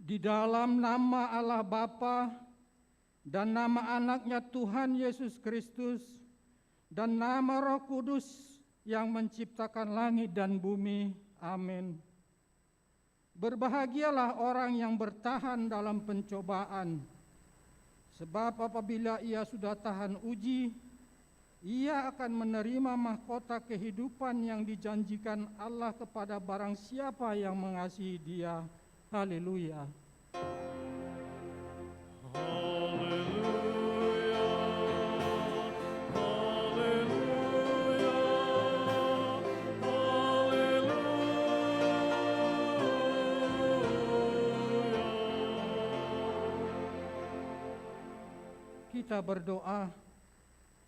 Di dalam nama Allah Bapa dan nama anaknya Tuhan Yesus Kristus dan nama Roh Kudus yang menciptakan langit dan bumi. Amin. Berbahagialah orang yang bertahan dalam pencobaan, sebab apabila ia sudah tahan uji, ia akan menerima mahkota kehidupan yang dijanjikan Allah kepada barang siapa yang mengasihi Dia. Haleluya. Kita berdoa.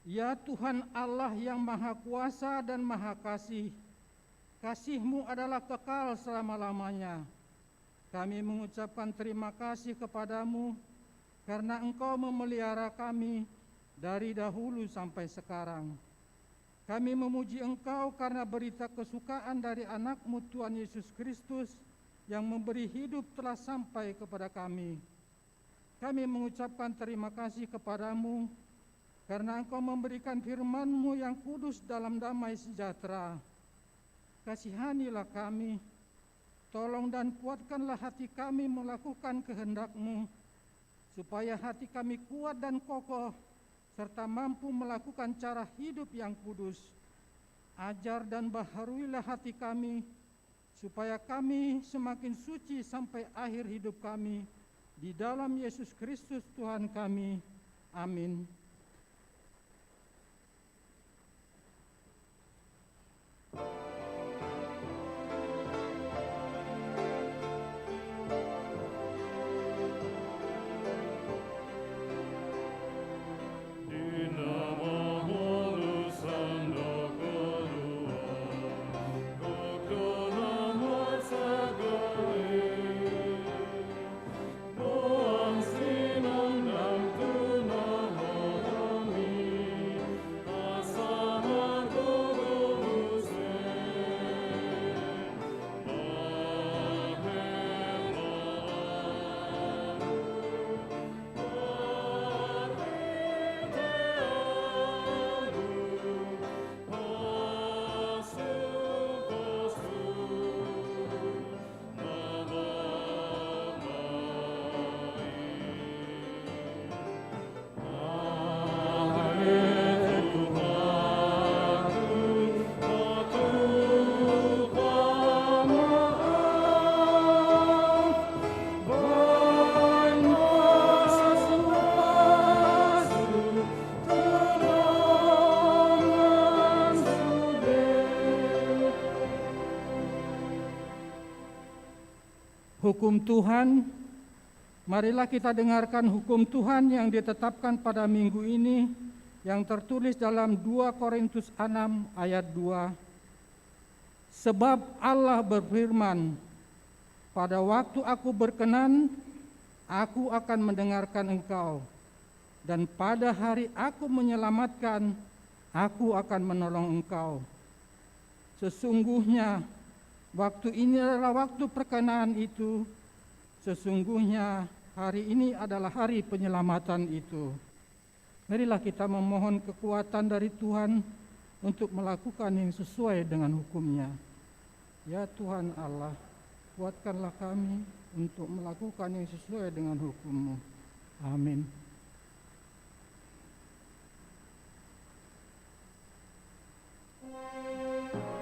Ya Tuhan Allah yang Maha Kuasa dan Maha Kasih, kasih-Mu adalah kekal selama-lamanya. Kami mengucapkan terima kasih kepadamu karena Engkau memelihara kami dari dahulu sampai sekarang. Kami memuji Engkau karena berita kesukaan dari anak-Mu Tuhan Yesus Kristus yang memberi hidup telah sampai kepada kami. Kami mengucapkan terima kasih kepadamu karena Engkau memberikan firman-Mu yang kudus dalam damai sejahtera. Kasihanilah kami, tolong dan kuatkanlah hati kami melakukan kehendak-Mu, supaya hati kami kuat dan kokoh, serta mampu melakukan cara hidup yang kudus. Ajar dan baharuilah hati kami, supaya kami semakin suci sampai akhir hidup kami, di dalam Yesus Kristus Tuhan kami. Amin. Hukum Tuhan, marilah kita dengarkan hukum Tuhan yang ditetapkan pada minggu ini, yang tertulis dalam 2 Korintus 6 ayat 2. Sebab Allah berfirman, pada waktu aku berkenan, aku akan mendengarkan engkau, dan pada hari aku menyelamatkan, aku akan menolong engkau. Sesungguhnya, waktu ini adalah waktu perkenaan itu, sesungguhnya hari ini adalah hari penyelamatan itu. Marilah kita memohon kekuatan dari Tuhan untuk melakukan yang sesuai dengan hukum-Nya. Ya Tuhan Allah, kuatkanlah kami untuk melakukan yang sesuai dengan hukum-Mu. Amin. Amin.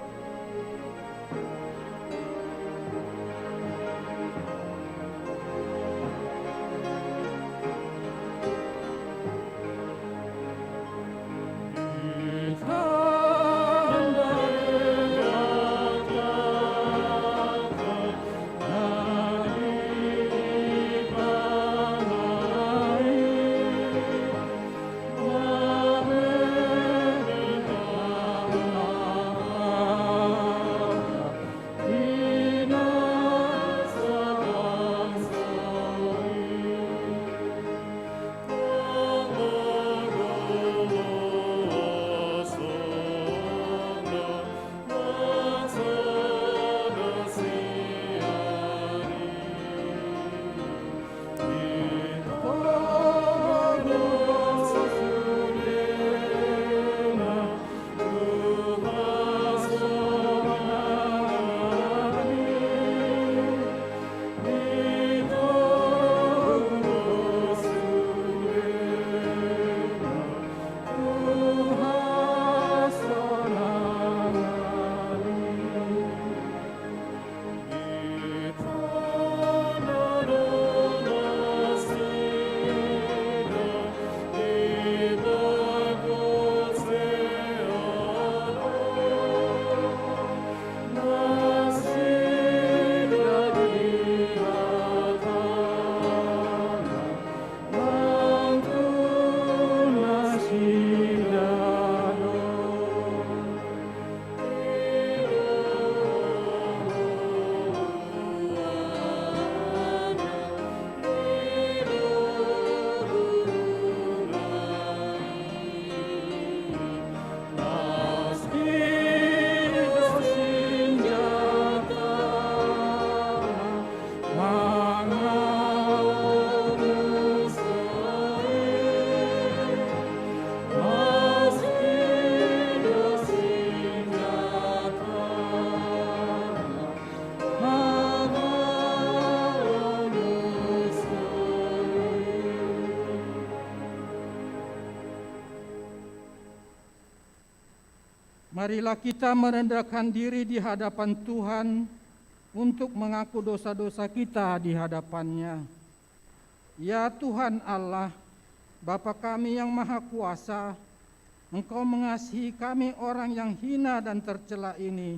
Marilah kita merendahkan diri di hadapan Tuhan untuk mengaku dosa-dosa kita di hadapan-Nya. Ya Tuhan Allah, Bapa kami yang Maha Kuasa, Engkau mengasihi kami orang yang hina dan tercela ini.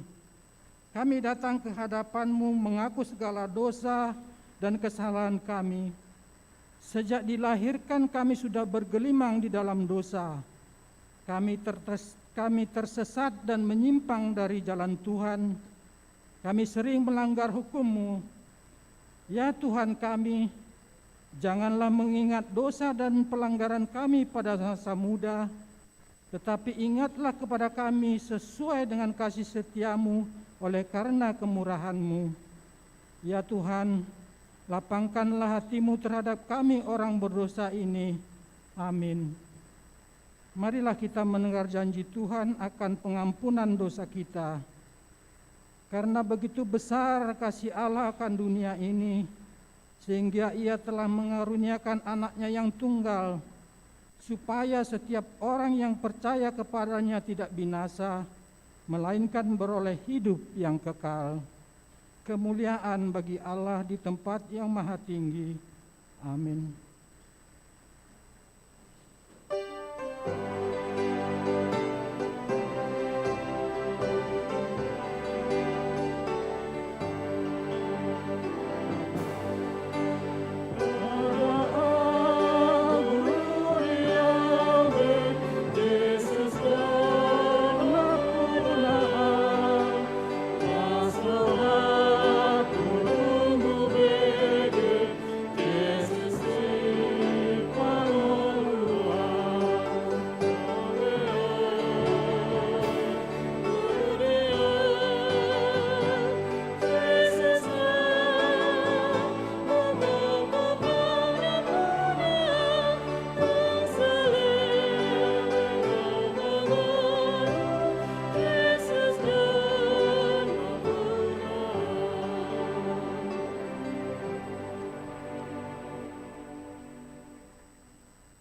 Kami datang ke hadapan-Mu mengaku segala dosa dan kesalahan kami. Sejak dilahirkan kami sudah bergelimang di dalam dosa. Kami tersesat dan menyimpang dari jalan Tuhan. Kami sering melanggar hukum-Mu. Ya Tuhan kami, janganlah mengingat dosa dan pelanggaran kami pada masa muda, tetapi ingatlah kepada kami sesuai dengan kasih setia-Mu oleh karena kemurahan-Mu. Ya Tuhan, lapangkanlah hati-Mu terhadap kami orang berdosa ini. Amin. Marilah kita mendengar janji Tuhan akan pengampunan dosa kita. Karena begitu besar kasih Allah akan dunia ini, sehingga Ia telah mengaruniakan anaknya yang tunggal, supaya setiap orang yang percaya kepadanya tidak binasa, melainkan beroleh hidup yang kekal. Kemuliaan bagi Allah di tempat yang maha tinggi. Amin.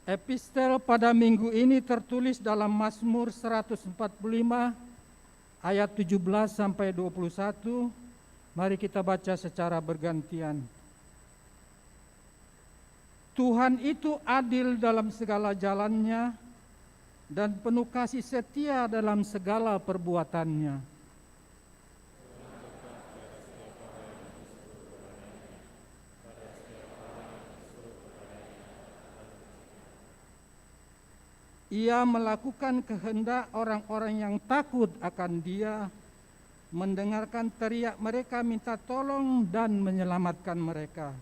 Epistel pada minggu ini tertulis dalam Mazmur 145 ayat 17 sampai 21. Mari kita baca secara bergantian. Tuhan itu adil dalam segala jalannya dan penuh kasih setia dalam segala perbuatannya. Ia melakukan kehendak orang-orang yang takut akan Dia, mendengarkan teriak mereka minta tolong dan menyelamatkan mereka.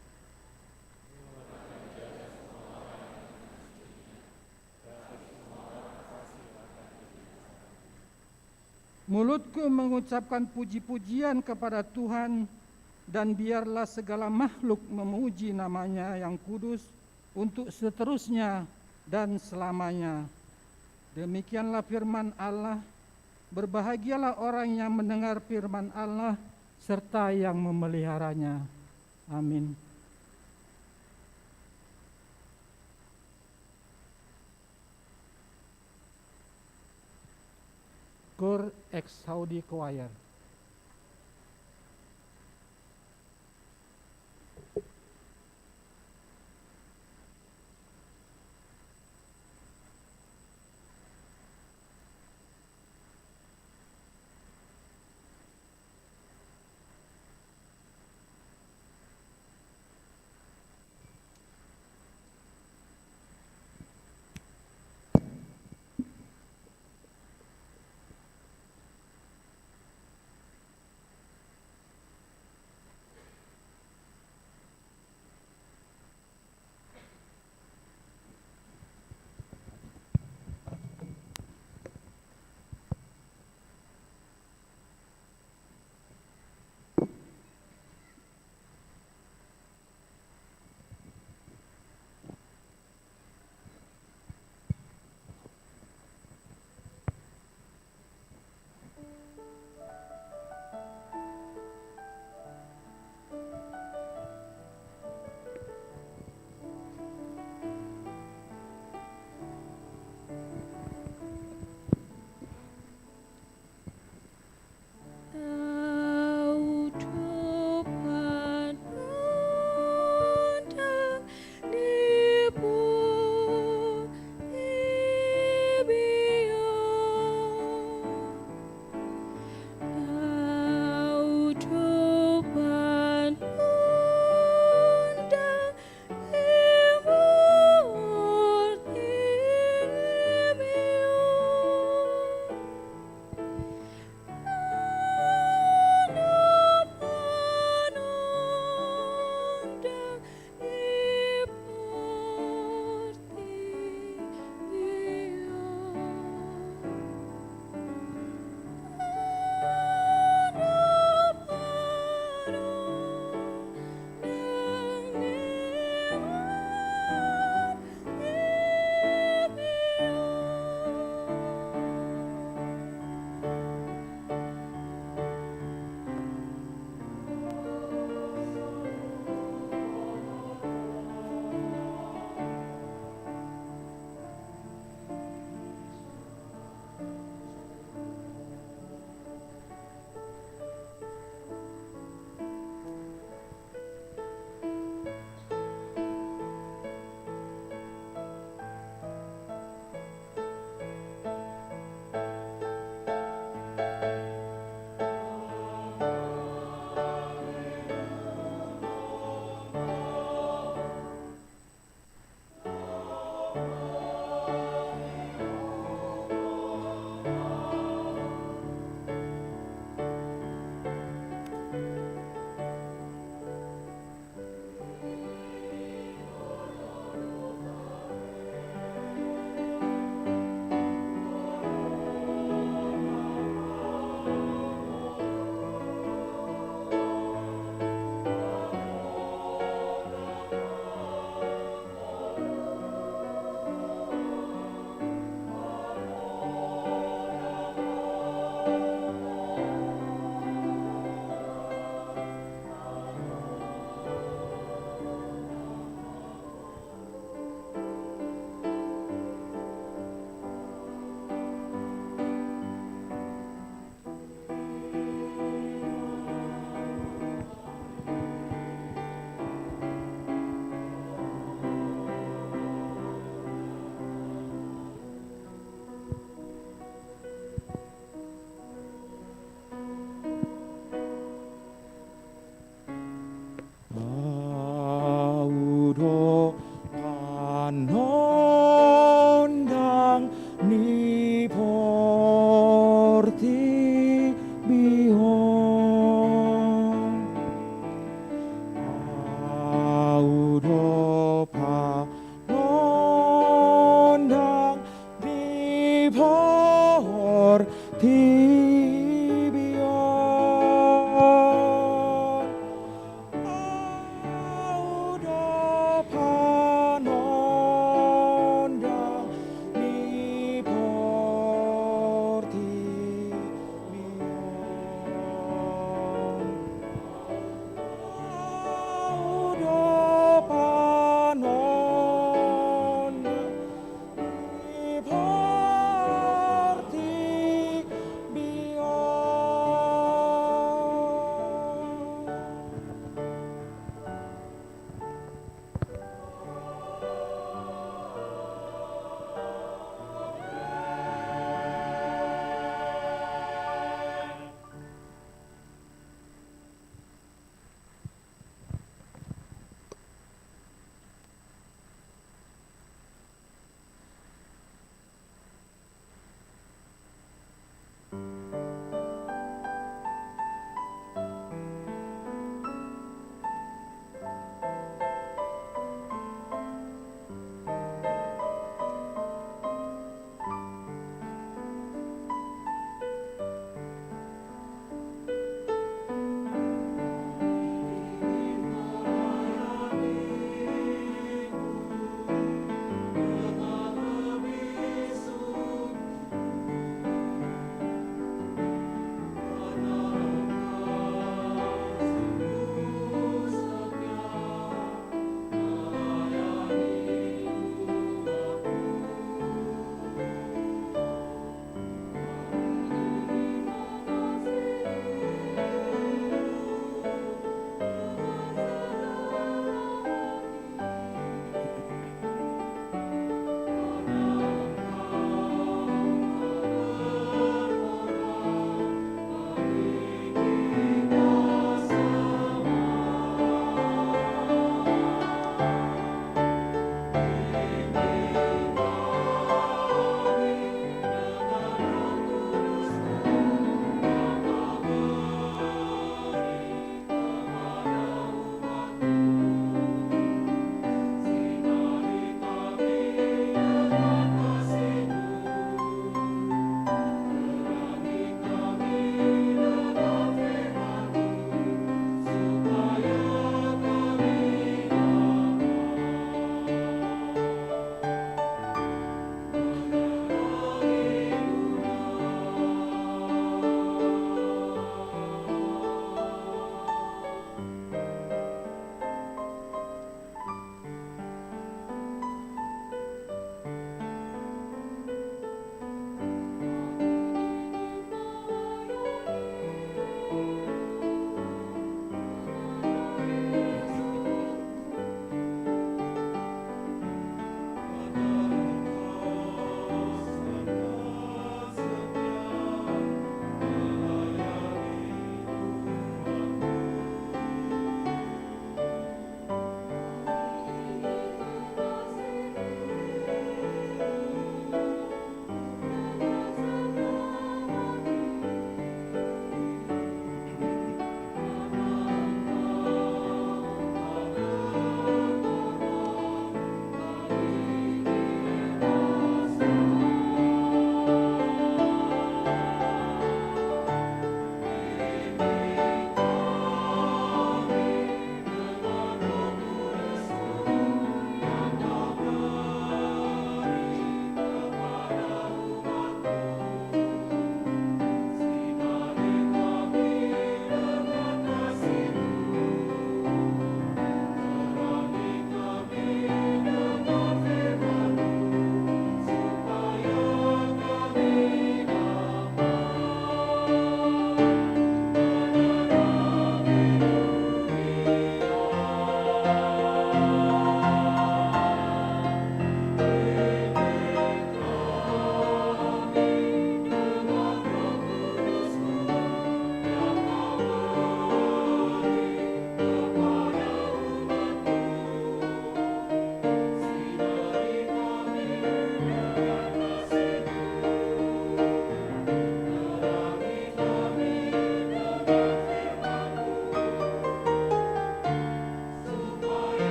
Mulutku mengucapkan puji-pujian kepada Tuhan, dan biarlah segala makhluk memuji nama-Nya yang kudus untuk seterusnya dan selamanya. Demikianlah firman Allah. Berbahagialah orang yang mendengar firman Allah serta yang memeliharanya. Amin. Cor Exaudi Choir.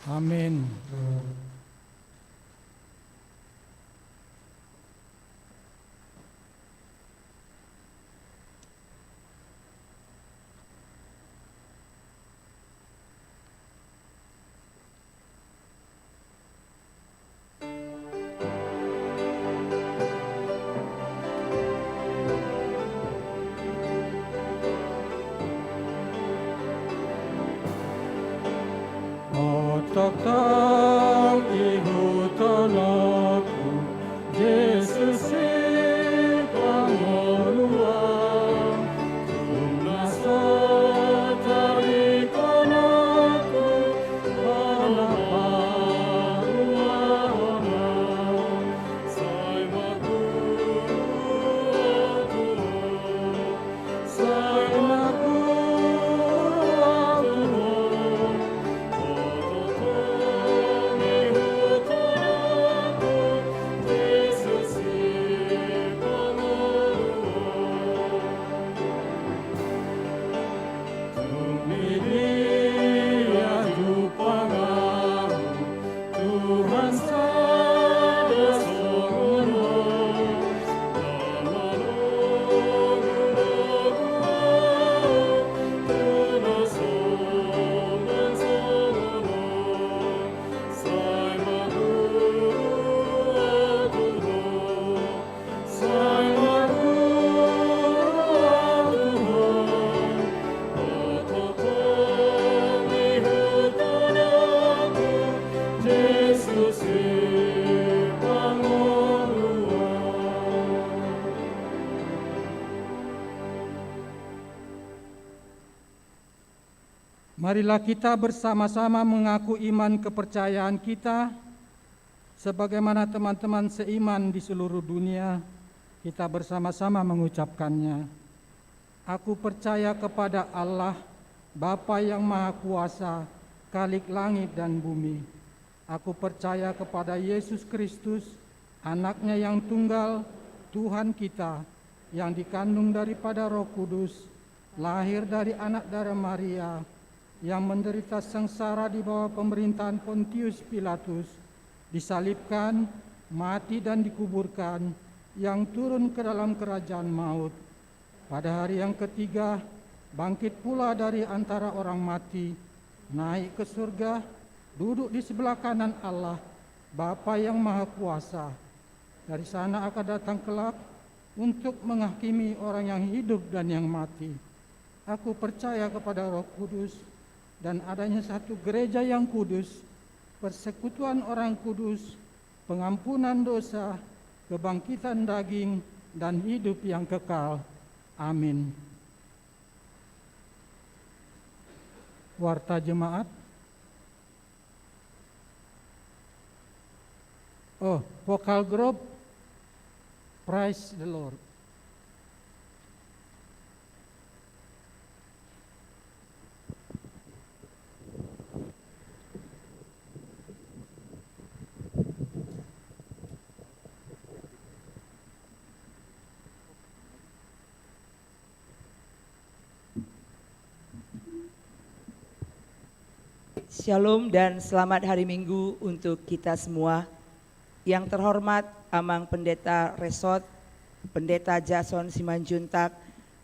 Amin. Otakang ihutan aku, Yesus pangoluan, tunasa tarikan aku, panaparuana, say maguru aku, say maguru aku. Marilah kita bersama-sama mengaku iman kepercayaan kita, sebagaimana teman-teman seiman di seluruh dunia, kita bersama-sama mengucapkannya. Aku percaya kepada Allah, Bapa yang Maha Kuasa, Khalik langit dan bumi. Aku percaya kepada Yesus Kristus, Anaknya yang tunggal, Tuhan kita, yang dikandung daripada Roh Kudus, lahir dari anak darah Maria, yang menderita sengsara di bawah pemerintahan Pontius Pilatus, disalibkan, mati dan dikuburkan, yang turun ke dalam kerajaan maut. Pada hari yang ketiga, bangkit pula dari antara orang mati, naik ke surga, duduk di sebelah kanan Allah, Bapa yang Maha Kuasa. Dari sana akan datang kelak untuk menghakimi orang yang hidup dan yang mati. Aku percaya kepada Roh Kudus, dan adanya satu gereja yang kudus, persekutuan orang kudus, pengampunan dosa, kebangkitan daging, dan hidup yang kekal. Amin. Warta jemaat. Vokal group, praise the Lord. Shalom dan selamat hari Minggu untuk kita semua. Yang terhormat Amang Pendeta Resort, Pendeta Jason Simanjuntak,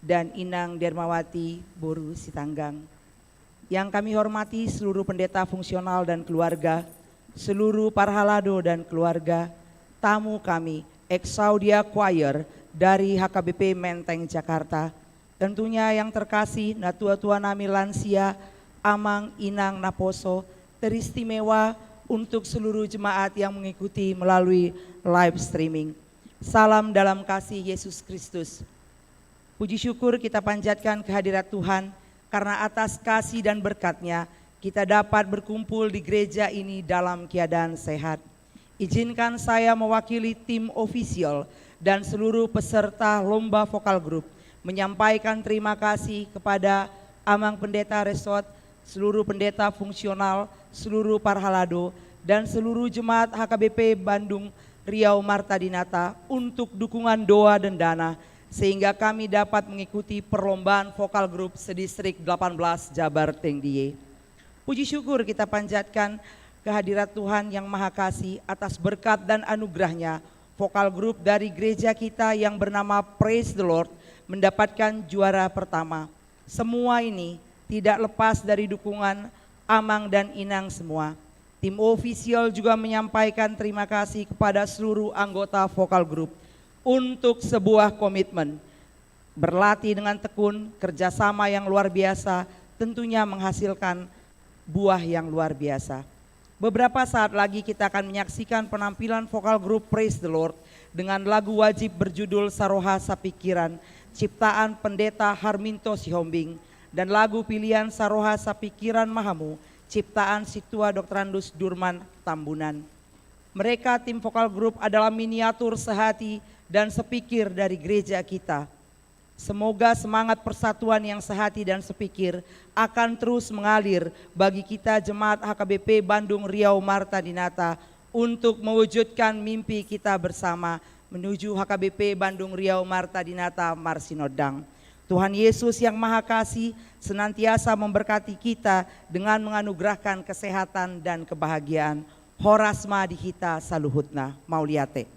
dan Inang Dermawati Boru Sitanggang. Yang kami hormati seluruh pendeta fungsional dan keluarga, seluruh parhalado dan keluarga, tamu kami, Exaudia Choir dari HKBP Menteng Jakarta, tentunya yang terkasih Natua-tua Nami Lansia, Amang Inang Naposo, teristimewa untuk seluruh jemaat yang mengikuti melalui live streaming. Salam dalam kasih Yesus Kristus. Puji syukur kita panjatkan kehadirat Tuhan, karena atas kasih dan berkat-Nya kita dapat berkumpul di gereja ini dalam keadaan sehat. Izinkan saya mewakili tim ofisial dan seluruh peserta lomba vokal group menyampaikan terima kasih kepada Amang Pendeta Resort, seluruh pendeta fungsional, seluruh parhalado, dan seluruh jemaat HKBP Bandung Riau Marta Dinata untuk dukungan doa dan dana, sehingga kami dapat mengikuti perlombaan vokal grup sedistrik 18 Jabar Tengdiye. Puji syukur kita panjatkan kehadirat Tuhan yang Maha Kasih atas berkat dan anugerahnya, vokal grup dari gereja kita yang bernama Praise the Lord mendapatkan juara pertama. Semua ini tidak lepas dari dukungan Amang dan Inang semua. Tim ofisial juga menyampaikan terima kasih kepada seluruh anggota vokal grup untuk sebuah komitmen. Berlatih dengan tekun, kerjasama yang luar biasa tentunya menghasilkan buah yang luar biasa. Beberapa saat lagi kita akan menyaksikan penampilan vokal grup Praise the Lord dengan lagu wajib berjudul Saroha Sapikiran, ciptaan Pendeta Harminto Sihombing, dan lagu pilihan Saroha Sapikiran Mahamu, ciptaan Situa Dr. Andus Durman Tambunan. Mereka tim vokal grup adalah miniatur sehati dan sepikir dari gereja kita. Semoga semangat persatuan yang sehati dan sepikir akan terus mengalir bagi kita jemaat HKBP Bandung Riau Marta Dinata untuk mewujudkan mimpi kita bersama menuju HKBP Bandung Riau Marta Dinata Marsinodang. Tuhan Yesus yang Maha Kasih senantiasa memberkati kita dengan menganugerahkan kesehatan dan kebahagiaan. Horasma dihita saluhutna mauliate.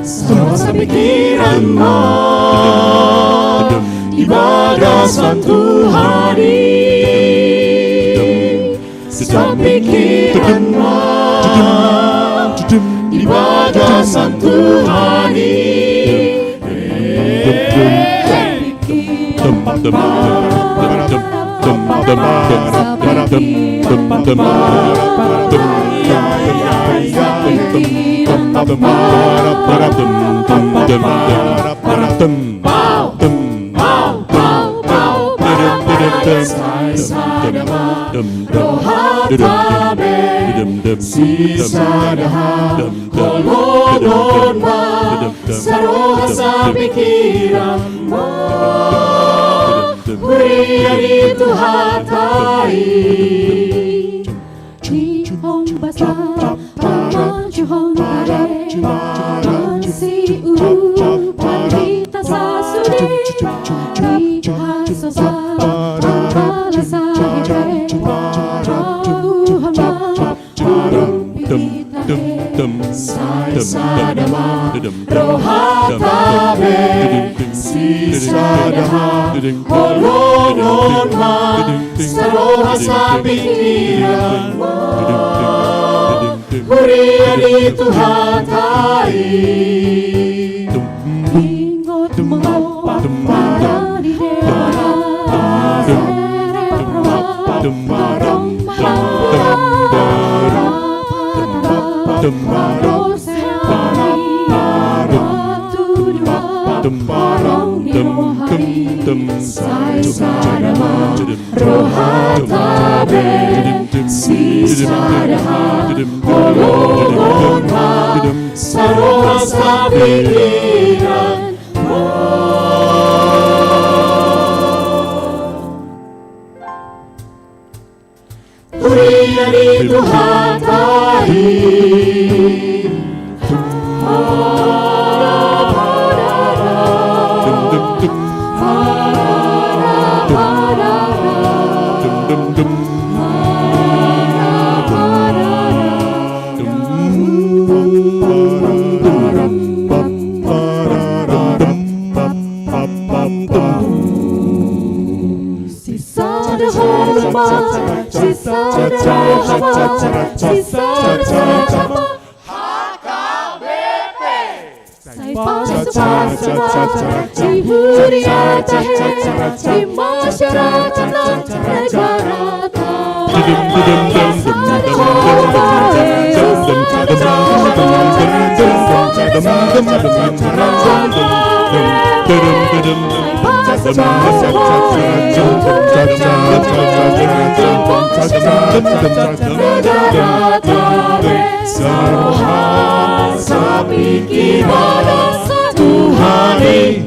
Serosa pikiranmu ibadah suatu hari. Serosa pikiranmu ibadah suatu hari. Serosa pikiranmu Huria di Tuhan tai Jihong basa Jihong tare Si uru Pandita sasuri Dihaso sa Kala sahibe Uhama Sai sadama Rohatabe Si sadama Holononma Serosa pikiranmu Huria di Tuhan tai Ingot mo Para di dewa Sere Parong Parong Parong dimohai Sai sadama Rohatabe Si sadama Holononma Serosa pikiranmu Huria di Tuhan tai Di Huria tahe di masyarakat negara Serosa pikiran satu hari.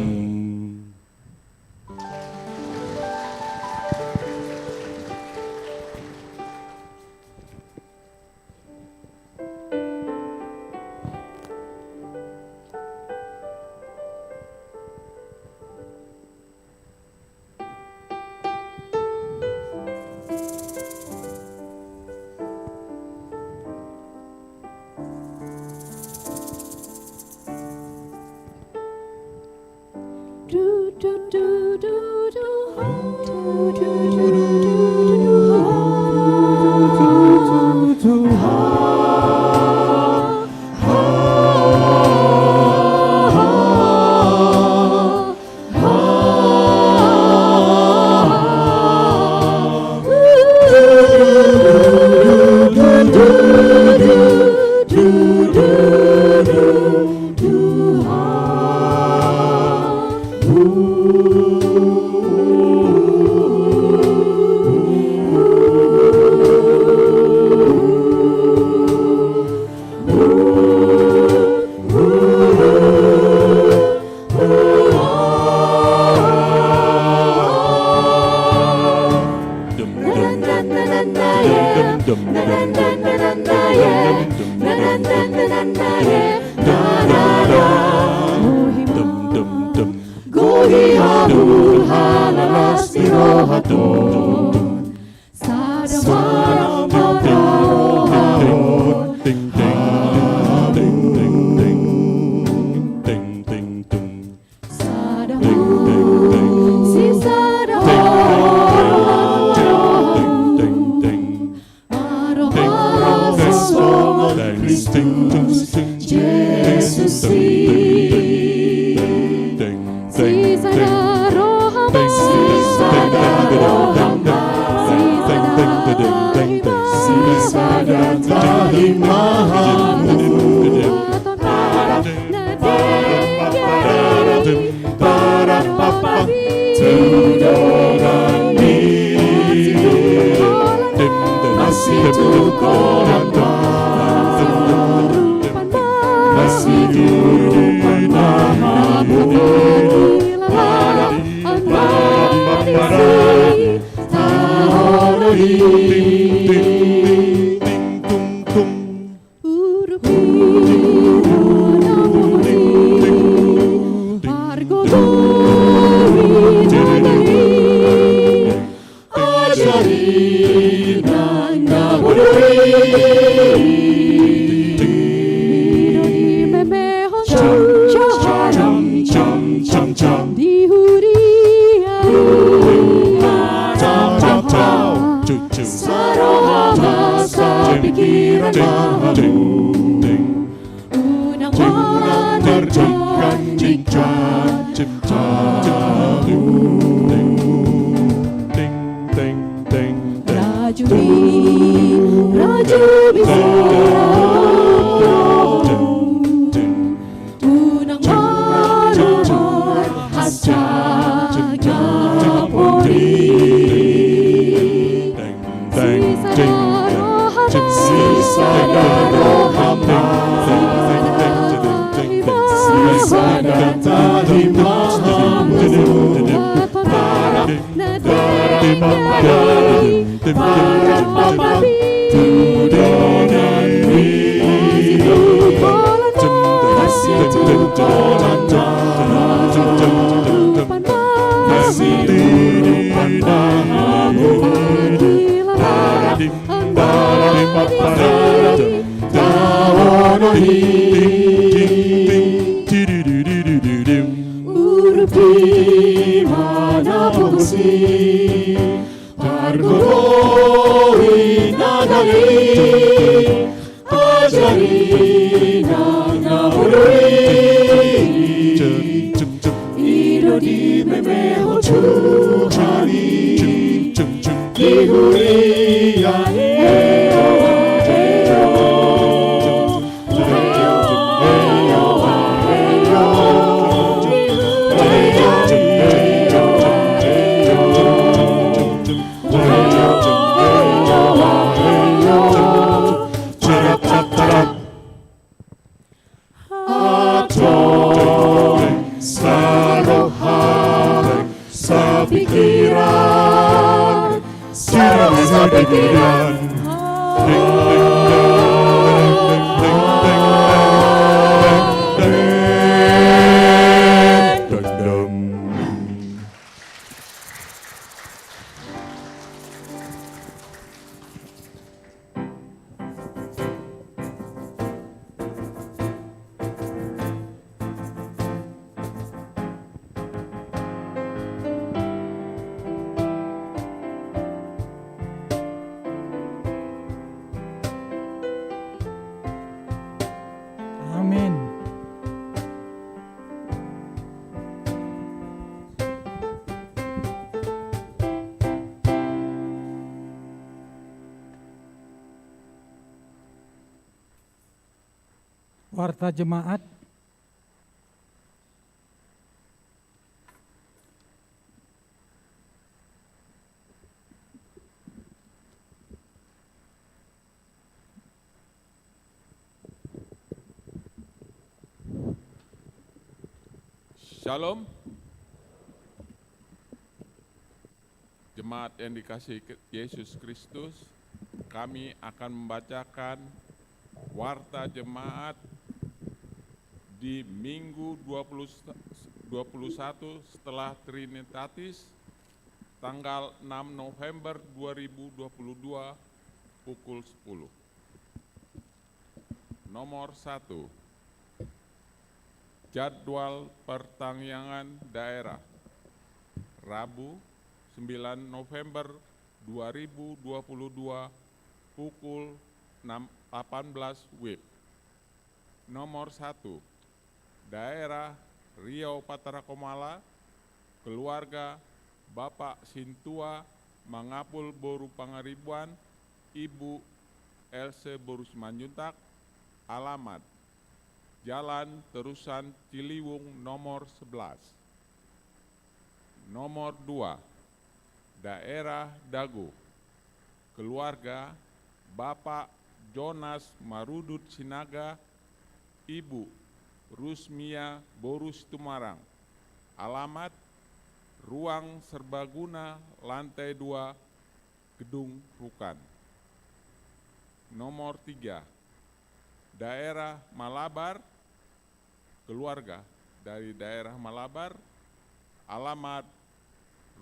Yesus sisada roh hamba, sisada roh hamba, sisada dahi mahamu, masih tukoran masih turupan mahamu, Amin. Warta jemaat, Shalom. Jemaat yang dikasihi Yesus Kristus, kami akan membacakan warta jemaat di Minggu 21 setelah Trinitatis tanggal 6 November 2022 pukul 10. Nomor 1. Jadwal pertangyangan daerah Rabu 9 November 2022 pukul 18 WIB. Nomor 1, daerah Riau Patarakomala, keluarga Bapak Sintua Mangapul Boru Pangaribuan, Ibu Else Boru Simanjuntak, alamat Jalan Terusan Ciliwung nomor 11. Nomor 2, daerah Dago, keluarga Bapak Jonas Marudut Sinaga, Ibu Rusmia Borus Tumarang, alamat Ruang Serbaguna lantai 2 Gedung Rukan. Nomor 3, daerah Malabar, keluarga dari daerah Malabar, alamat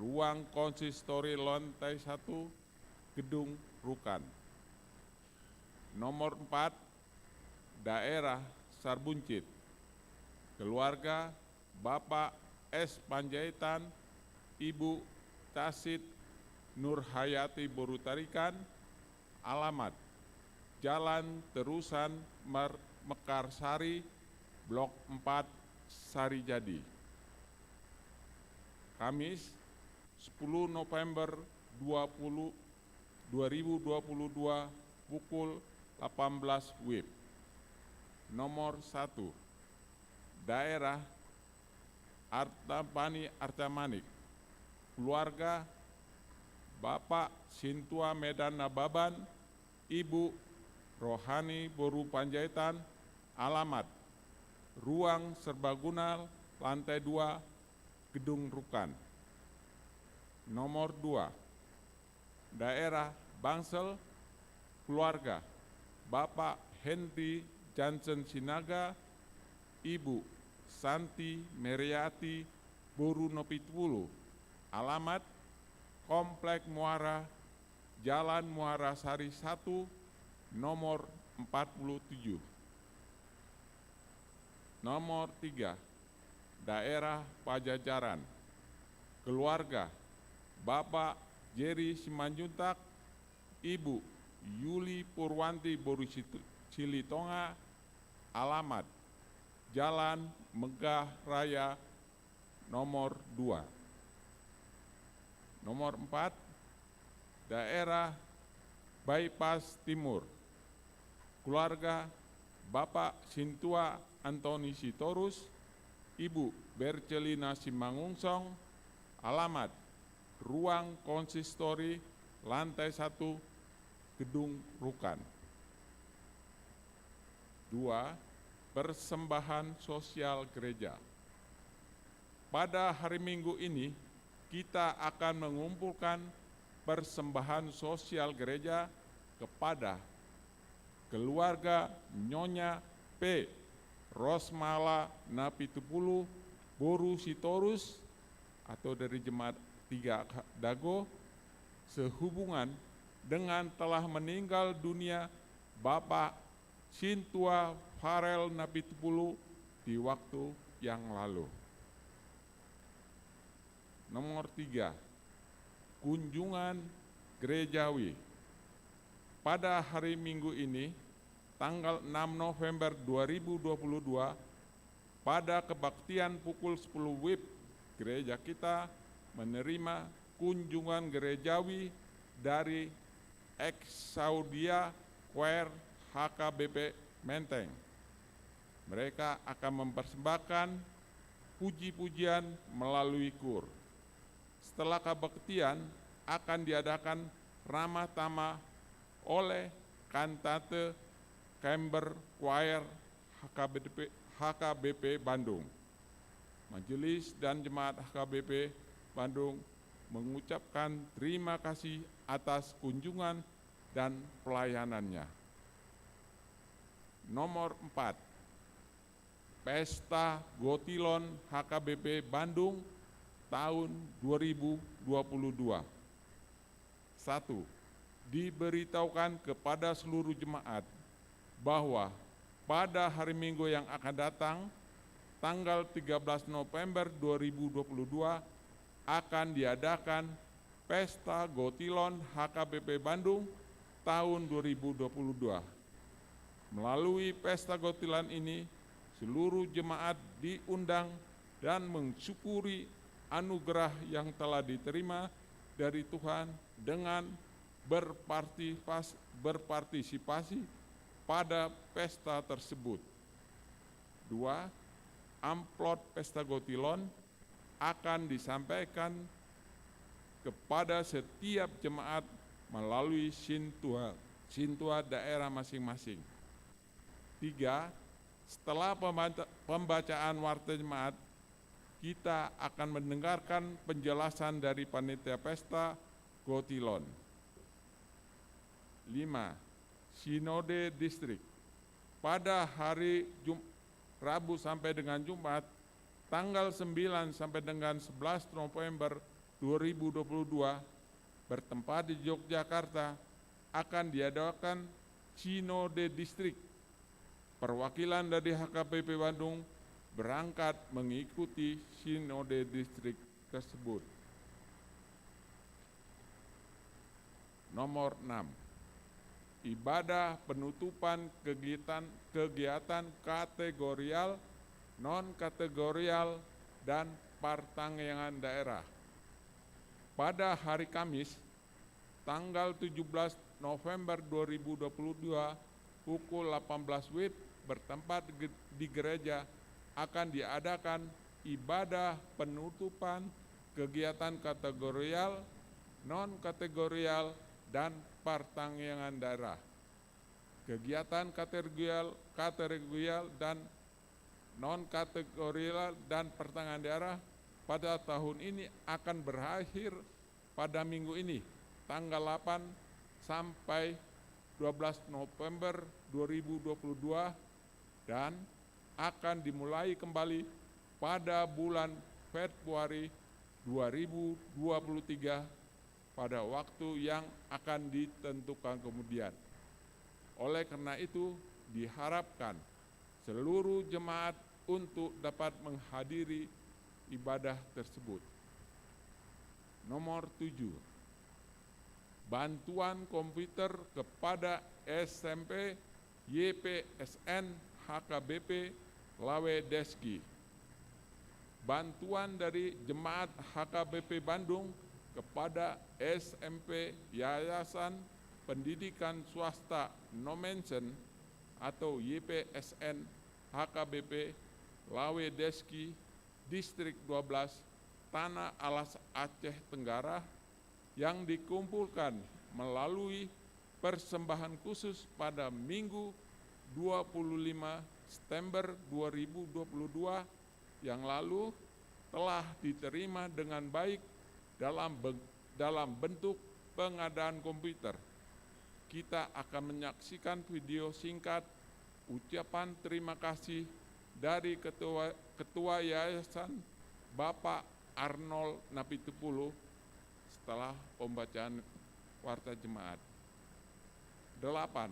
Ruang Konsistori lantai 1 Gedung Rukan. Nomor 4, daerah Sarbuncit, keluarga Bapak S. Panjaitan, Ibu Tasid Nurhayati Borutarikan, alamat Jalan Terusan Mekarsari, Blok 4, Sarijadi. Kamis, 10 November 2022, pukul 18 WIB. Nomor 1, daerah Artapani Artamanik, keluarga Bapak Sintua Medan Nababan, Ibu Rohani Boru Panjaitan, alamat Ruang Serbaguna lantai 2 Gedung Rukan. Nomor 2, daerah Bangsel, keluarga Bapak Henry Johnson Sinaga, Ibu Santi Meriati Boru Nopitwulu, alamat Komplek Muara, Jalan Muara Sari 1, nomor 47. Nomor 3, daerah Pajajaran, keluarga Bapak Jerry Simanjuntak, Ibu Yuli Purwanti Boru Cilitonga, alamat Jalan Megah Raya nomor 2. Nomor 4, daerah Bypass Timur, keluarga Bapak Sintua Antoni Sitorus, Ibu Bercelina Simangungsong, alamat Ruang Konsistori lantai 1 Gedung Rukan. 2, persembahan sosial gereja. Pada hari Minggu ini kita akan mengumpulkan persembahan sosial gereja kepada keluarga Nyonya P. Rosmala Napitupulu Boru Sitorus atau dari Jemaat 3 Dago, sehubungan dengan telah meninggal dunia Bapak Sintua Farel Napitupulu di waktu yang lalu. Nomor 3, kunjungan gerejawi. Pada hari Minggu ini, tanggal 6 November 2022, pada kebaktian pukul 10 WIB, gereja kita menerima kunjungan gerejawi dari Ex-Saudia Choir HKBP Menteng. Mereka akan mempersembahkan puji-pujian melalui kur. Setelah kebaktian akan diadakan ramah tamah oleh kantate Chamber Choir HKBP Bandung. Majelis dan Jemaat HKBP Bandung mengucapkan terima kasih atas kunjungan dan pelayanannya. Nomor 4, Pesta Gotilon HKBP Bandung tahun 2022. 1. Diberitahukan kepada seluruh jemaat bahwa pada hari Minggu yang akan datang, tanggal 13 November 2022, akan diadakan Pesta Gotilon HKBP Bandung tahun 2022. Melalui pesta Gotilan ini, seluruh jemaat diundang dan mensyukuri anugerah yang telah diterima dari Tuhan dengan berpartisipasi pada pesta tersebut. 2. Amplop pesta Gotilon akan disampaikan kepada setiap jemaat melalui sintua daerah masing-masing. 3. Setelah pembacaan warta jemaat, kita akan mendengarkan penjelasan dari panitia pesta Gotilon. 5. Sinode distrik. Pada hari Rabu sampai dengan Jumat, tanggal 9 sampai dengan 11 November 2022, bertempat di Yogyakarta, akan diadakan Sinode distrik. Perwakilan dari HKBP Bandung berangkat mengikuti Sinode distrik tersebut. Nomor 6. Ibadah penutupan kegiatan kategorial, non-kategorial, dan pertengahan daerah. Pada hari Kamis, tanggal 17 November 2022, pukul 18 WIB, bertempat di gereja, akan diadakan ibadah penutupan kegiatan kategorial, non-kategorial, dan pertengahan daerah. Kegiatan kategorial dan non-kategorial dan pertengahan daerah pada tahun ini akan berakhir pada minggu ini, tanggal 8 sampai 12 November 2022, dan akan dimulai kembali pada bulan Februari 2023 pada waktu yang akan ditentukan kemudian. Oleh karena itu, diharapkan seluruh jemaat untuk dapat menghadiri ibadah tersebut. Nomor 7. Bantuan komputer kepada SMP YPSN HKBP Lawe Deski. Bantuan dari Jemaat HKBP Bandung kepada SMP Yayasan Pendidikan Swasta Nomensen atau YPSN HKBP Lawe Deski, Distrik 12, Tanah Alas Aceh Tenggara, yang dikumpulkan melalui persembahan khusus pada Minggu 25 September 2022 yang lalu telah diterima dengan baik dalam bentuk pengadaan komputer. Kita akan menyaksikan video singkat ucapan terima kasih dari Ketua Yayasan Bapak Arnold Napitupulu setelah pembacaan warta jemaat. 8.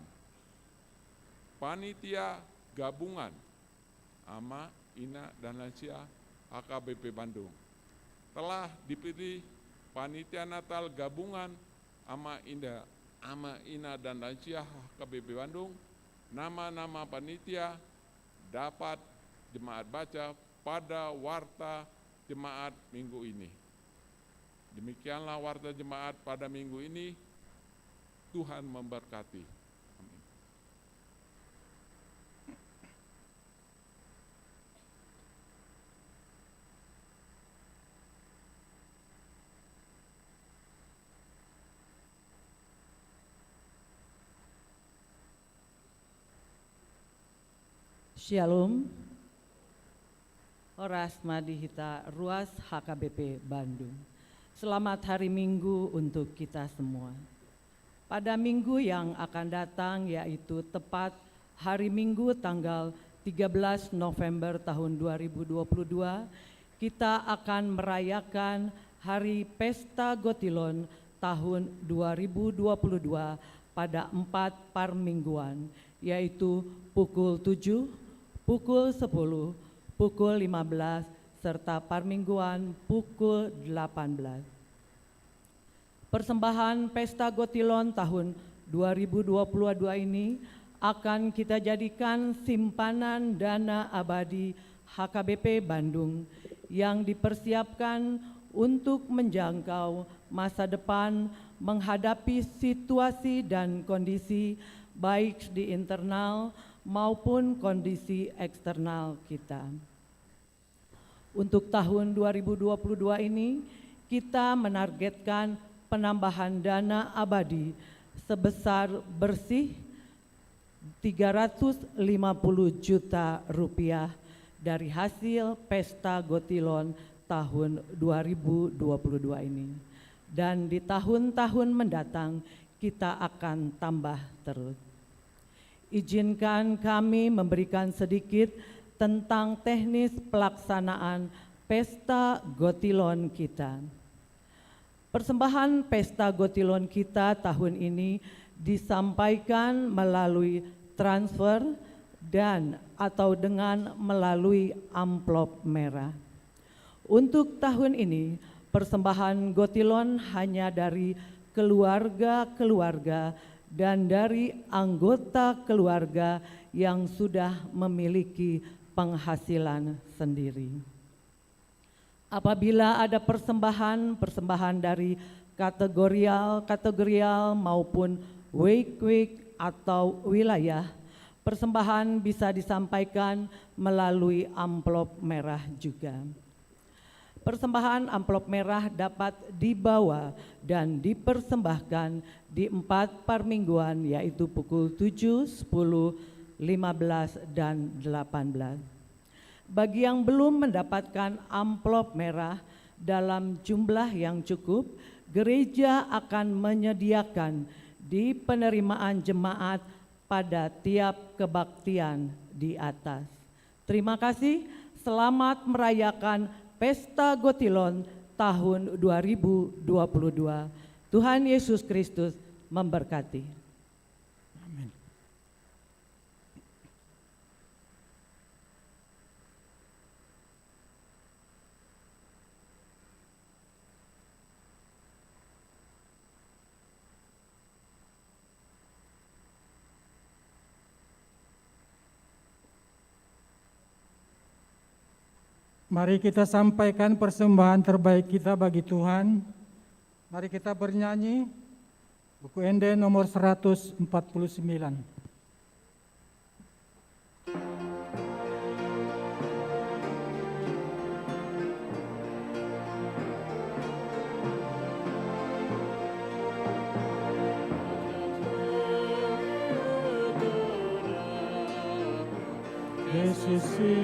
Panitia Gabungan Ama, Ina, dan Lansia HKBP Bandung telah dipilih Panitia Natal Gabungan Ama, Ina, dan Lansia HKBP Bandung. Nama-nama panitia dapat jemaat baca pada warta jemaat minggu ini. Demikianlah warta jemaat pada minggu ini. Tuhan memberkati. Amin. Shalom. Horas Madihita Ruas HKBP Bandung. Selamat hari Minggu untuk kita semua. Pada minggu yang akan datang, yaitu tepat hari Minggu tanggal 13 November tahun 2022, kita akan merayakan Hari Pesta Gotilon tahun 2022 pada 4 parmingguan, yaitu pukul 7, pukul 10, pukul 15, serta parmingguan pukul 18. Persembahan Pesta Gotilon tahun 2022 ini akan kita jadikan simpanan dana abadi HKBP Bandung yang dipersiapkan untuk menjangkau masa depan menghadapi situasi dan kondisi baik di internal maupun kondisi eksternal kita. Untuk tahun 2022 ini, kita menargetkan penambahan dana abadi sebesar bersih 350 juta rupiah dari hasil Pesta Gotilon tahun 2022 ini. Dan di tahun-tahun mendatang kita akan tambah terus. Izinkan kami memberikan sedikit tentang teknis pelaksanaan Pesta Gotilon kita. Persembahan Pesta Gotilon kita tahun ini disampaikan melalui transfer dan atau dengan melalui amplop merah. Untuk tahun ini, persembahan Gotilon hanya dari keluarga-keluarga dan dari anggota keluarga yang sudah memiliki penghasilan sendiri. Apabila ada persembahan dari kategorial maupun week atau wilayah, persembahan bisa disampaikan melalui amplop merah juga. Persembahan amplop merah dapat dibawa dan dipersembahkan di 4 permingguan, yaitu pukul 7, 10, 15, dan 18. Bagi yang belum mendapatkan amplop merah dalam jumlah yang cukup, gereja akan menyediakan di penerimaan jemaat pada tiap kebaktian di atas. Terima kasih, selamat merayakan Pesta Gotilon tahun 2022. Tuhan Yesus Kristus memberkati. Amin. Mari kita sampaikan persembahan terbaik kita bagi Tuhan. Mari kita bernyanyi buku ND nomor 149. Yesus si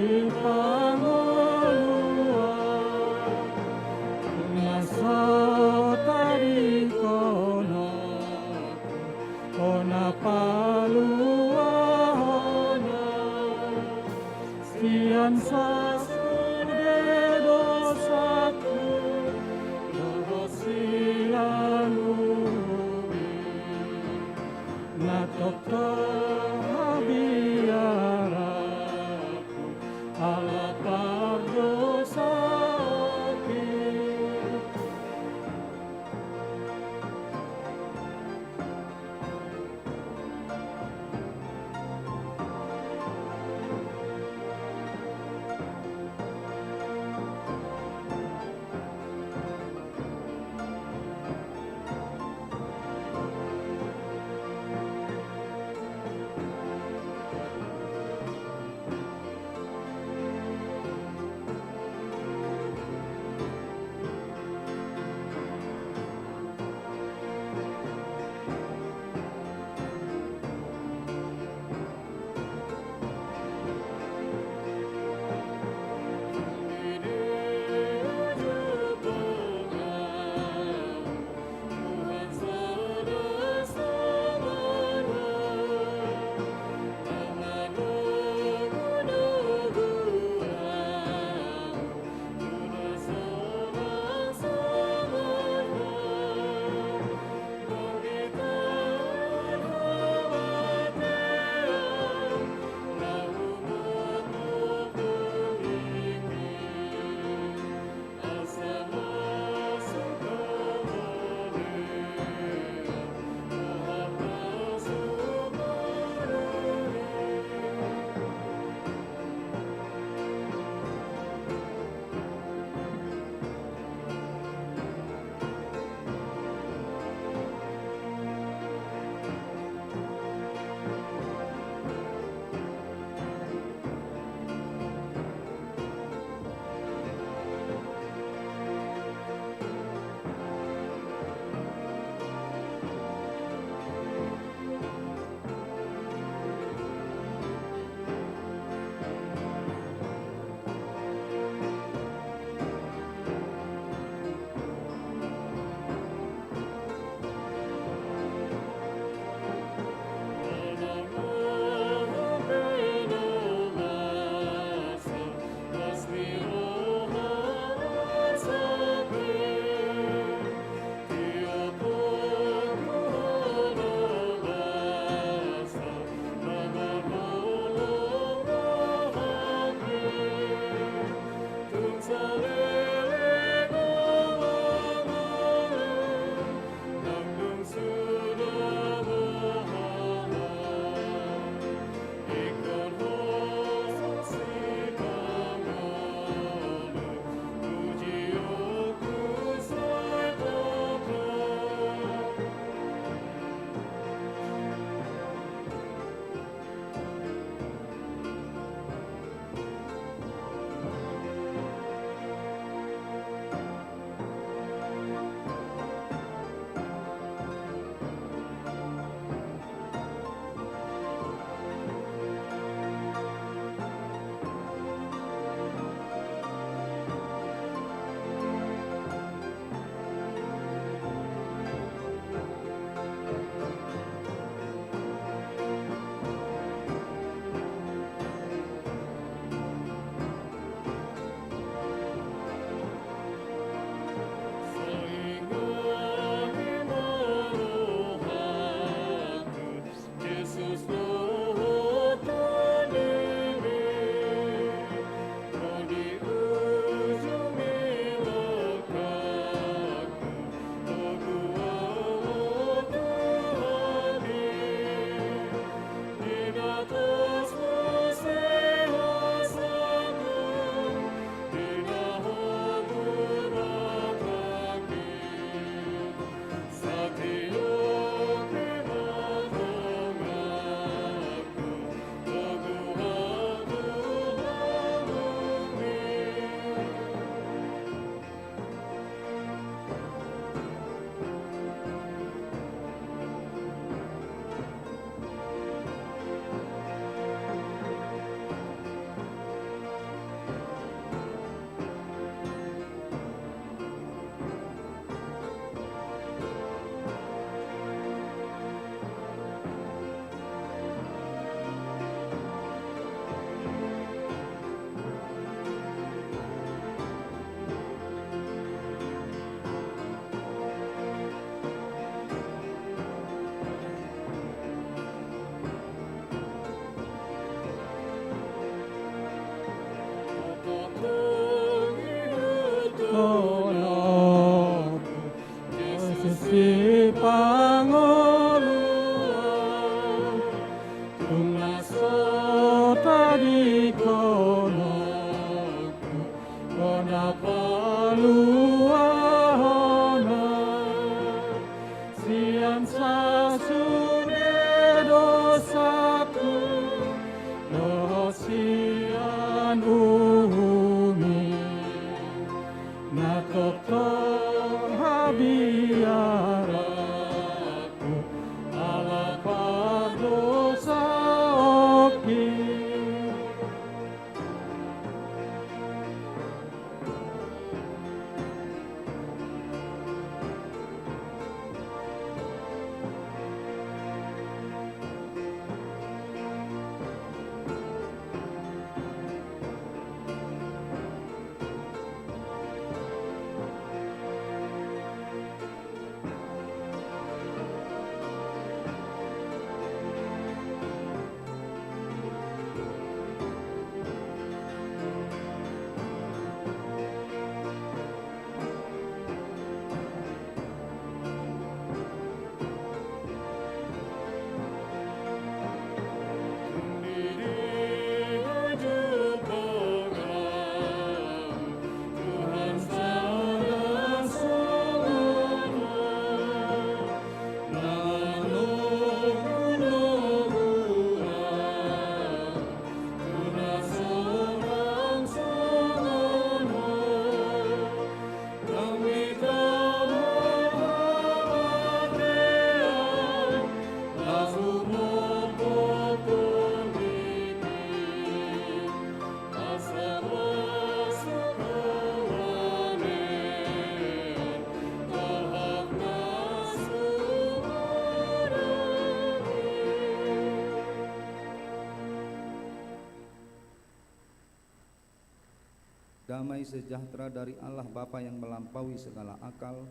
damai sejahtera dari Allah Bapa yang melampaui segala akal,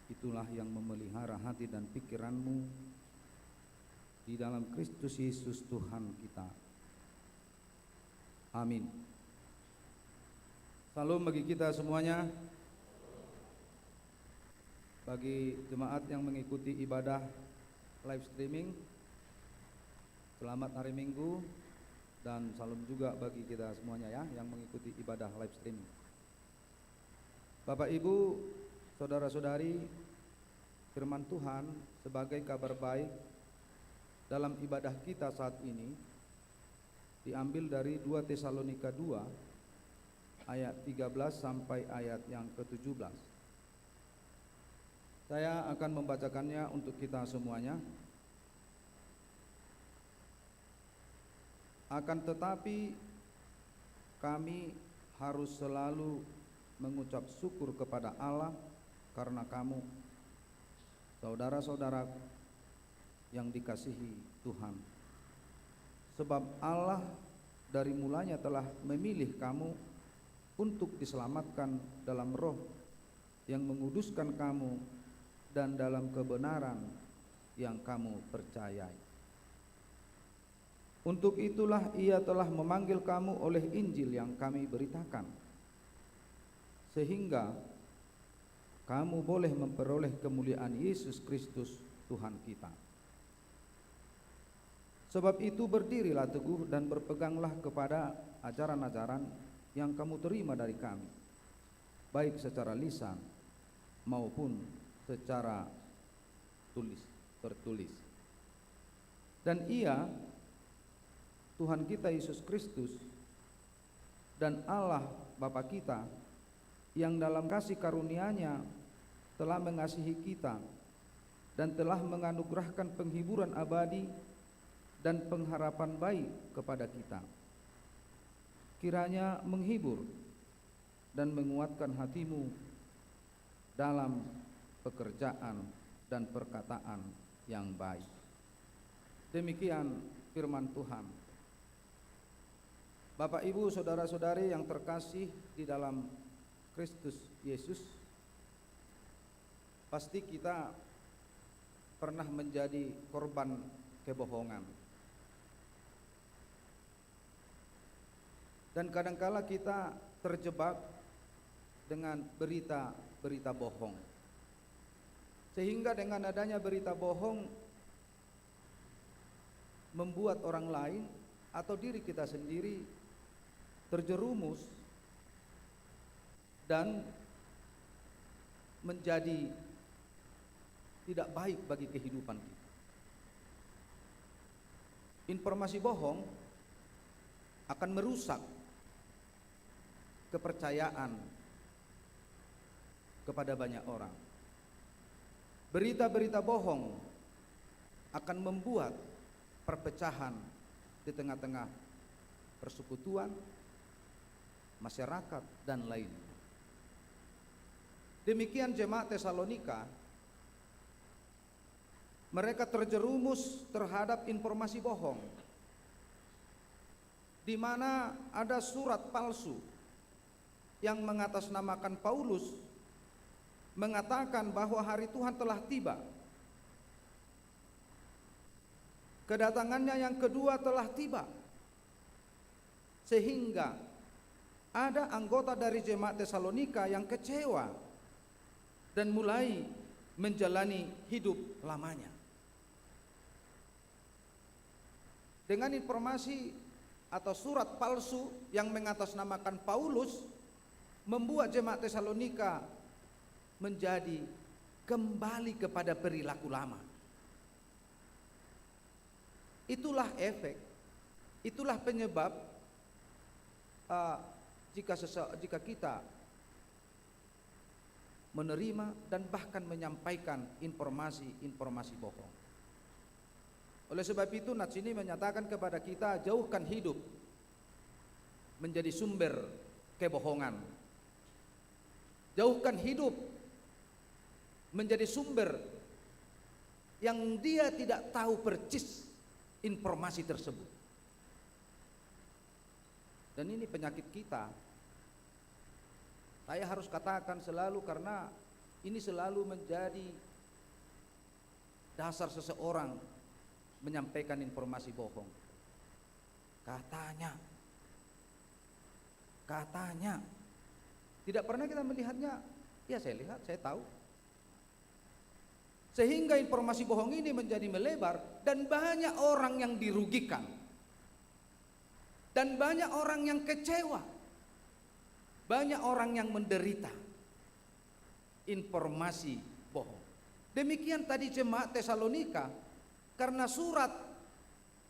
itulah yang memelihara hati dan pikiranmu di dalam Kristus Yesus Tuhan kita. Amin. Salam bagi kita semuanya. Bagi jemaat yang mengikuti ibadah live streaming, selamat hari Minggu, dan salam juga bagi kita semuanya ya yang mengikuti ibadah live streaming. Bapak Ibu, saudara-saudari, firman Tuhan sebagai kabar baik dalam ibadah kita saat ini diambil dari 2 Tesalonika 2 ayat 13 sampai ayat yang ke-17. Saya akan membacakannya untuk kita semuanya. Akan tetapi kami harus selalu mengucap syukur kepada Allah karena kamu, saudara-saudara yang dikasihi Tuhan. Sebab Allah dari mulanya telah memilih kamu untuk diselamatkan dalam roh yang menguduskan kamu dan dalam kebenaran yang kamu percayai. Untuk itulah Ia telah memanggil kamu oleh Injil yang kami beritakan, sehingga kamu boleh memperoleh kemuliaan Yesus Kristus Tuhan kita. Sebab itu berdirilah teguh dan berpeganglah kepada ajaran-ajaran yang kamu terima dari kami, baik secara lisan maupun secara tertulis. Dan Ia, Tuhan kita Yesus Kristus, dan Allah Bapa kita yang dalam kasih karunia-Nya telah mengasihi kita dan telah menganugerahkan penghiburan abadi dan pengharapan baik kepada kita, kiranya menghibur dan menguatkan hatimu dalam pekerjaan dan perkataan yang baik. Demikian firman Tuhan. Bapak, Ibu, saudara-saudari yang terkasih di dalam Kristus Yesus, pasti kita pernah menjadi korban kebohongan. Dan kadangkala kita terjebak dengan berita-berita bohong. Sehingga dengan adanya berita bohong membuat orang lain atau diri kita sendiri terjerumus dan menjadi tidak baik bagi kehidupan kita. Informasi bohong akan merusak kepercayaan kepada banyak orang. Berita-berita bohong akan membuat perpecahan di tengah-tengah persekutuan, masyarakat, dan lain. Demikian jemaat Tesalonika, mereka terjerumus terhadap informasi bohong, di mana ada surat palsu yang mengatasnamakan Paulus, mengatakan bahwa hari Tuhan telah tiba. Kedatangannya yang kedua telah tiba. Sehingga ada anggota dari jemaat Tesalonika yang kecewa dan mulai menjalani hidup lamanya. Dengan informasi atau surat palsu yang mengatasnamakan Paulus, membuat jemaat Tesalonika menjadi kembali kepada perilaku lama. Itulah efek, itulah penyebab jika kita menerima dan bahkan menyampaikan informasi bohong. Oleh sebab itu nats ini menyatakan kepada kita, jauhkan hidup menjadi sumber kebohongan. Jauhkan hidup menjadi sumber yang dia tidak tahu persis informasi tersebut. Dan ini penyakit kita Saya harus katakan selalu karena ini selalu menjadi dasar seseorang menyampaikan informasi bohong. Katanya, tidak pernah kita melihatnya. Ya saya lihat, saya tahu. Sehingga informasi bohong ini menjadi melebar dan banyak orang yang dirugikan. Dan banyak orang yang kecewa. Banyak orang yang menderita. Informasi bohong. Demikian tadi jemaat Tesalonika, karena surat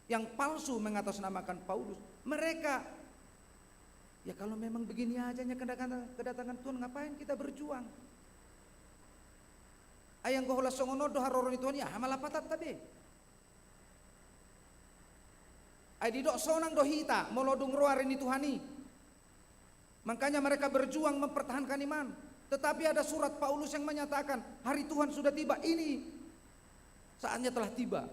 yang palsu mengatasnamakan Paulus, mereka ya kalau memang begini aja kedatangan Tuhan, ngapain kita berjuang? Ayang gohola songono do haroron Tuhan ya malapatat tabe. Ay didok sonang do hita molodung roarin Tuhani. Makanya mereka berjuang mempertahankan iman. Tetapi ada surat Paulus yang menyatakan hari Tuhan sudah tiba, ini saatnya telah tiba.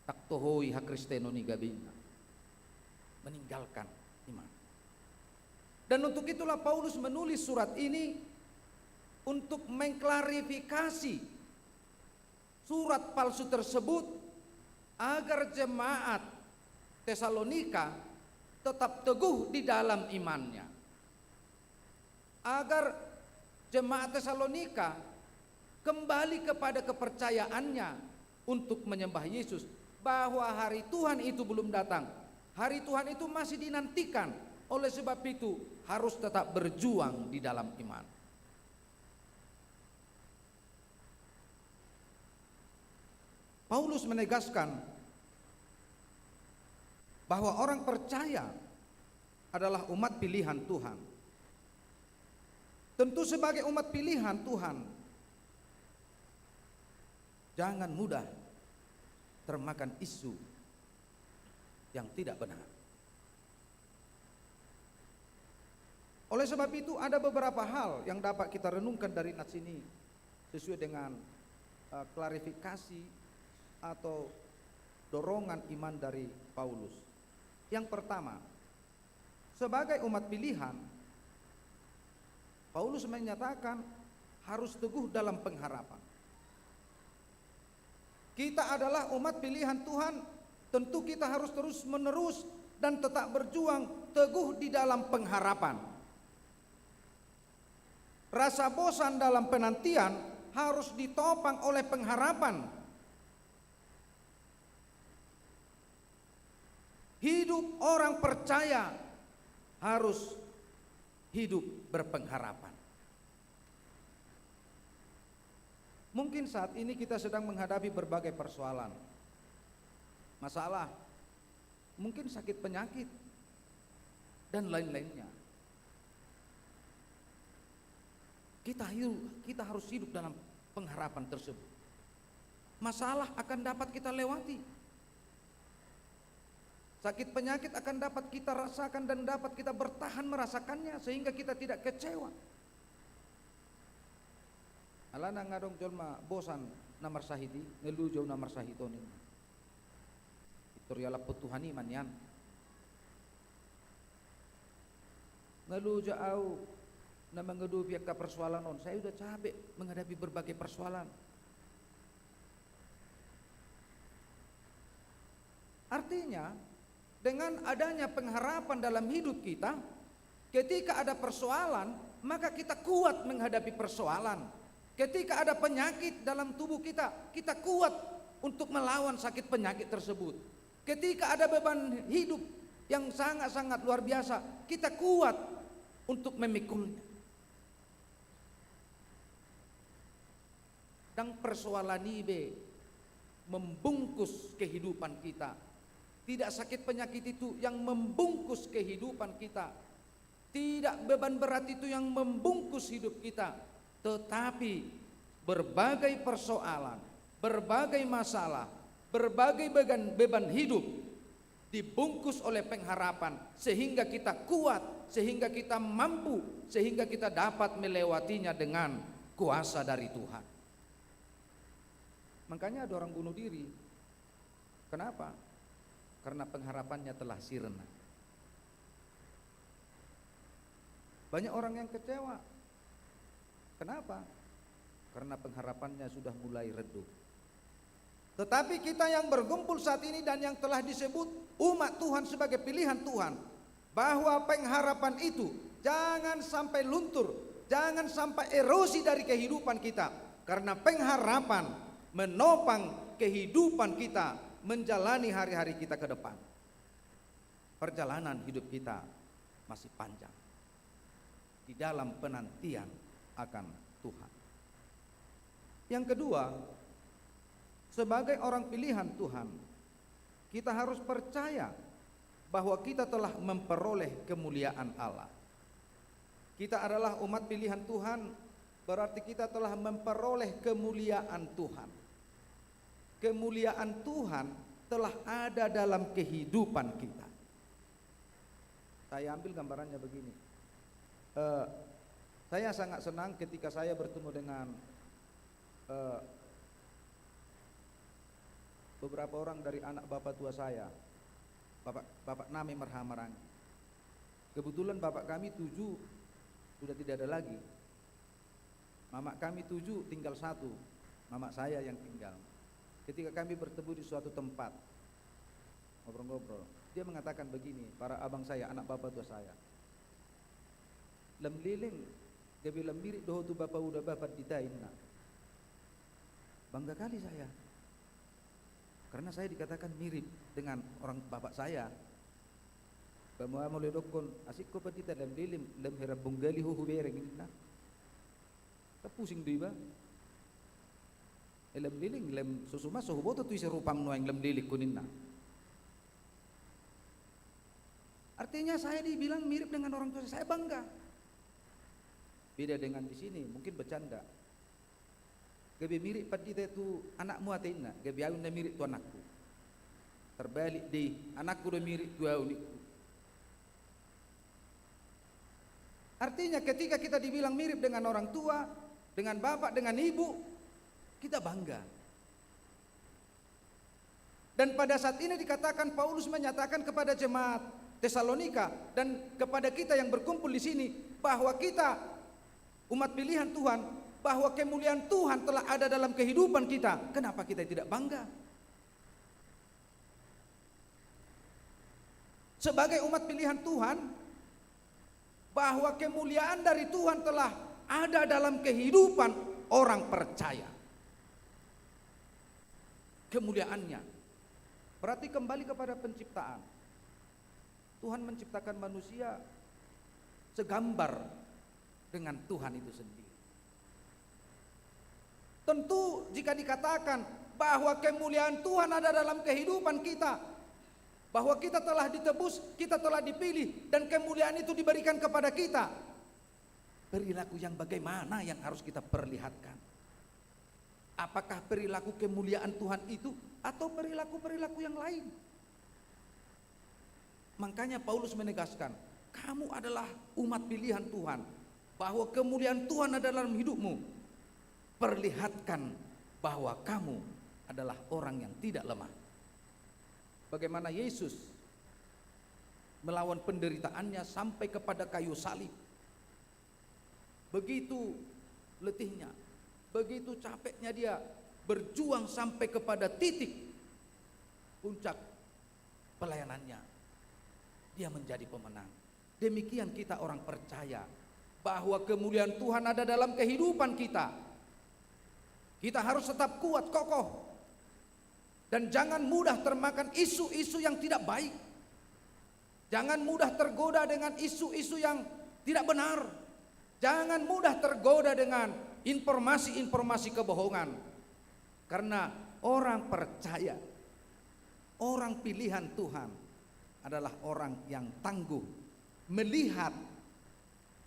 Taktohoi hakristeno ni gabina, meninggalkan iman. Dan untuk itulah Paulus menulis surat ini untuk mengklarifikasi surat palsu tersebut agar jemaat Tesalonika tetap teguh di dalam imannya. Agar jemaat Tesalonika kembali kepada kepercayaannya untuk menyembah Yesus, bahwa hari Tuhan itu belum datang. Hari Tuhan itu masih dinantikan. Oleh sebab itu harus tetap berjuang di dalam iman. Paulus menegaskan bahwa orang percaya adalah umat pilihan Tuhan. Tentu sebagai umat pilihan Tuhan, jangan mudah termakan isu yang tidak benar. Oleh sebab itu ada beberapa hal yang dapat kita renungkan dari nats ini sesuai dengan klarifikasi atau dorongan iman dari Paulus. Yang pertama, sebagai umat pilihan, Paulus menyatakan harus teguh dalam pengharapan. Kita adalah umat pilihan Tuhan, tentu kita harus terus menerus dan tetap berjuang teguh di dalam pengharapan. Rasa bosan dalam penantian harus ditopang oleh pengharapan. Hidup orang percaya harus hidup berpengharapan. Mungkin saat ini kita sedang menghadapi berbagai persoalan, masalah, mungkin sakit penyakit, dan lain-lainnya. Kita harus hidup dalam pengharapan tersebut. Masalah akan dapat kita lewati. Sakit penyakit akan dapat kita rasakan dan dapat kita bertahan merasakannya sehingga kita tidak kecewa. Alana ngadong jolma bosan namar sahidi, ngelujo namar sahitonin. Itoriala petuhani manyan. Ngelujo au na mengedupi ka persoalan on. Saya sudah capek menghadapi berbagai persoalan. Artinya dengan adanya pengharapan dalam hidup kita, ketika ada persoalan, maka kita kuat menghadapi persoalan. Ketika ada penyakit dalam tubuh kita, kita kuat untuk melawan sakit penyakit tersebut. Ketika ada beban hidup yang sangat-sangat luar biasa, kita kuat untuk memikulnya. Dan persoalan ini membungkus kehidupan kita. Tidak sakit penyakit itu yang membungkus kehidupan kita. Tidak beban berat itu yang membungkus hidup kita. Tetapi berbagai persoalan, berbagai masalah, berbagai beban hidup dibungkus oleh pengharapan. Sehingga kita kuat, sehingga kita mampu, sehingga kita dapat melewatinya dengan kuasa dari Tuhan. Makanya ada orang bunuh diri. Kenapa? Karena pengharapannya telah sirna. Banyak orang yang kecewa. Kenapa? Karena pengharapannya sudah mulai redup. Tetapi kita yang berkumpul saat ini dan yang telah disebut umat Tuhan sebagai pilihan Tuhan, bahwa pengharapan itu jangan sampai luntur, jangan sampai erosi dari kehidupan kita, karena pengharapan menopang kehidupan kita menjalani hari-hari kita ke depan. Perjalanan hidup kita masih panjang di dalam penantian akan Tuhan. Yang kedua, sebagai orang pilihan Tuhan, kita harus percaya bahwa kita telah memperoleh kemuliaan Allah. Kita adalah umat pilihan Tuhan, berarti kita telah memperoleh kemuliaan Tuhan. Kemuliaan Tuhan telah ada dalam kehidupan kita. Saya ambil gambarannya begini. Saya sangat senang ketika saya bertemu dengan beberapa orang dari anak bapak tua saya, Bapak Nami Marhamarangi. Kebetulan bapak kami 7 sudah tidak ada lagi. Mama kami 7 tinggal 1, mama saya yang tinggal. Ketika kami bertemu di suatu tempat ngobrol-ngobrol, dia mengatakan begini, para abang saya, anak bapak tua saya, lem liling dia bilang mirip doh tu bapak udah bapak ditain. Bangga kali saya, karena saya dikatakan mirip dengan orang bapak saya. Bamuha mo ledokon asik ko patita lem lilim lem hera bunggali hu bereng na. Tapusing di ba? Lem liling lem susuma so huboto tu serupam no yang lem lilik kunin na. Artinya saya dibilang mirip dengan orang tua saya bangga. Beda dengan di sini, mungkin bercanda. Gabi mirip patita tu anakmu atina, gabi ayun na mirip tu anakku. Terbalik di anakku udah mirip tu unikku. Artinya ketika kita dibilang mirip dengan orang tua, dengan bapak, dengan ibu, kita bangga. Dan pada saat ini dikatakan Paulus menyatakan kepada jemaat Tesalonika dan kepada kita yang berkumpul di sini bahwa kita umat pilihan Tuhan, bahwa kemuliaan Tuhan telah ada dalam kehidupan kita. Kenapa kita tidak bangga? Sebagai umat pilihan Tuhan, bahwa kemuliaan dari Tuhan telah ada dalam kehidupan orang percaya. Kemuliaannya berarti kembali kepada penciptaan. Tuhan menciptakan manusia segambar dengan Tuhan itu sendiri. Tentu jika dikatakan bahwa kemuliaan Tuhan ada dalam kehidupan kita, bahwa kita telah ditebus, kita telah dipilih, dan kemuliaan itu diberikan kepada kita, perilaku yang bagaimana yang harus kita perlihatkan? Apakah perilaku kemuliaan Tuhan itu atau perilaku-perilaku yang lain? Makanya Paulus menegaskan, kamu adalah umat pilihan Tuhan, bahwa kemuliaan Tuhan ada dalam hidupmu. Perlihatkan bahwa kamu adalah orang yang tidak lemah. Bagaimana Yesus melawan penderitaannya sampai kepada kayu salib. Begitu letihnya, begitu capeknya dia berjuang sampai kepada titik puncak pelayanannya. Dia menjadi pemenang. Demikian kita orang percaya bahwa kemuliaan Tuhan ada dalam kehidupan kita. Kita harus tetap kuat, kokoh, dan jangan mudah termakan isu-isu yang tidak baik. Jangan mudah tergoda dengan isu-isu yang tidak benar. Jangan mudah tergoda dengan informasi-informasi kebohongan. Karena orang percaya, orang pilihan Tuhan adalah orang yang tangguh melihat,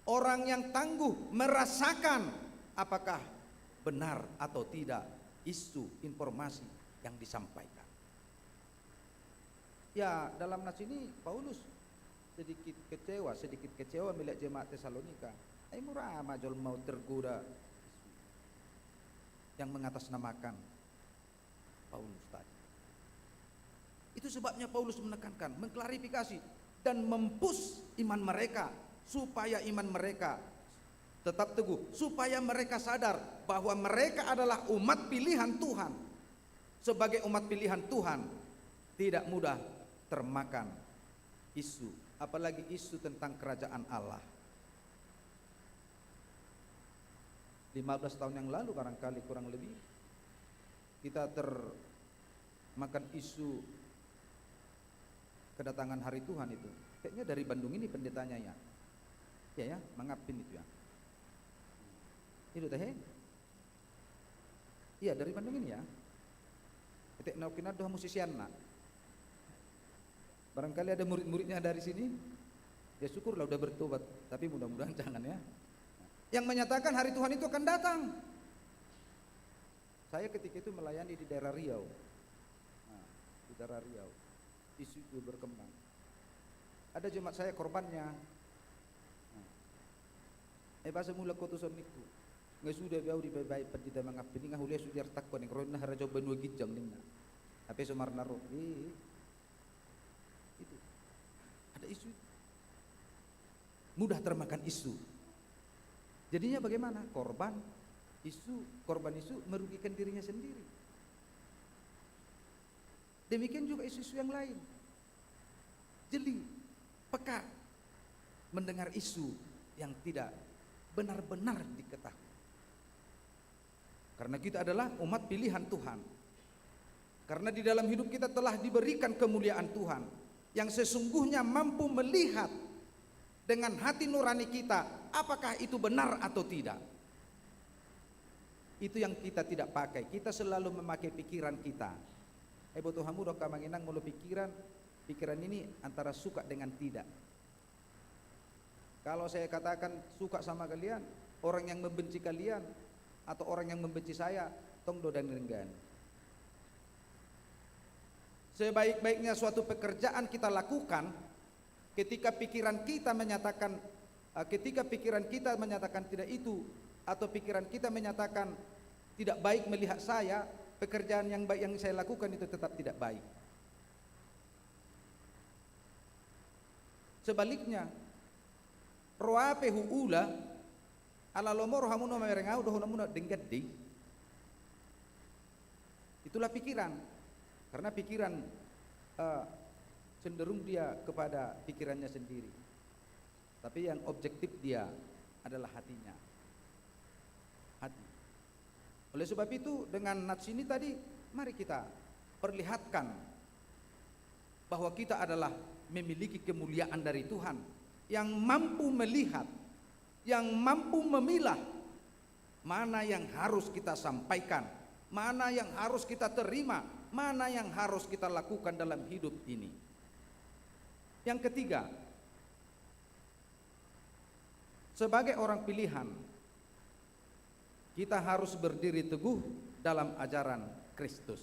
orang yang tangguh merasakan apakah benar atau tidak isu informasi yang disampaikan. Ya, dalam nas ini Paulus sedikit kecewa melihat jemaat Tesalonika. Ai murah majol mau tergoda yang mengatasnamakan Paulus tadi. Itu sebabnya Paulus menekankan, mengklarifikasi dan mempush iman mereka supaya iman mereka tetap teguh, supaya mereka sadar bahwa mereka adalah umat pilihan Tuhan. Sebagai umat pilihan Tuhan, tidak mudah termakan isu, apalagi isu tentang kerajaan Allah. 15 tahun yang lalu barangkali kurang lebih, kita termakan isu kedatangan hari Tuhan itu. Kayaknya dari Bandung ini pendetanya ya. Ya, mengapin itu ya. Itu teh. Iya, dari Bandung ini ya. Etek naukina doa musisian nak. Barangkali ada murid-muridnya dari sini. Ya syukurlah udah bertobat, tapi mudah-mudahan jangan ya. Yang menyatakan hari Tuhan itu akan datang. Saya ketika itu melayani di daerah Riau. Nah, di daerah Riau. Isu itu berkembang. Ada jemaat saya korbannya. Bahasa mula kotuson niku. Nggak sudah biau di baik pendeta mengapini ngah ulia sudah takwa ning roina harajo benua gijang ningna. Tapi Sumar Naro itu ada isu. Mudah termakan isu. Jadinya bagaimana? Korban isu merugikan dirinya sendiri. Demikian juga isu-isu yang lain. Jeli, peka mendengar isu yang tidak benar-benar diketahui. Karena kita adalah umat pilihan Tuhan. Karena di dalam hidup kita telah diberikan kemuliaan Tuhan yang sesungguhnya mampu melihat dengan hati nurani kita apakah itu benar atau tidak. Itu yang kita tidak pakai. Kita selalu memakai pikiran kita. Boto hamu doka manginang mulu pikiran ini antara suka dengan tidak. Kalau saya katakan suka sama kalian, orang yang membenci kalian atau orang yang membenci saya, tong do dan renggan. Sebaik-baiknya suatu pekerjaan kita lakukan ketika pikiran kita menyatakan tidak itu, atau pikiran kita menyatakan tidak baik melihat saya, pekerjaan yang baik yang saya lakukan itu tetap tidak baik. Sebaliknya, roape huula ala lomor hamuno merengau doh namuno dengget di. Itulah pikiran. Karena pikiran cenderung dia kepada pikirannya sendiri. Tapi yang objektif dia adalah hatinya. Hati. Oleh sebab itu dengan nats ini tadi, mari kita perlihatkan bahwa kita adalah memiliki kemuliaan dari Tuhan yang mampu melihat, yang mampu memilah mana yang harus kita sampaikan, mana yang harus kita terima, mana yang harus kita lakukan dalam hidup ini. Yang ketiga, sebagai orang pilihan, kita harus berdiri teguh dalam ajaran Kristus.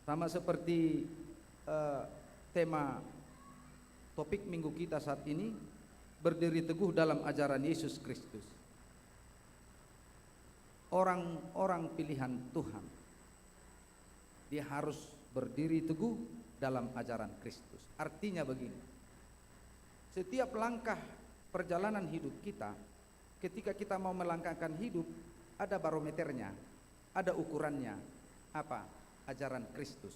Sama seperti tema topik minggu kita saat ini, berdiri teguh dalam ajaran Yesus Kristus. Orang-orang pilihan Tuhan, dia harus berdiri teguh dalam ajaran Kristus. Artinya begini, setiap langkah perjalanan hidup kita, ketika kita mau melangkahkan hidup, ada barometernya, ada ukurannya. Apa? Ajaran Kristus.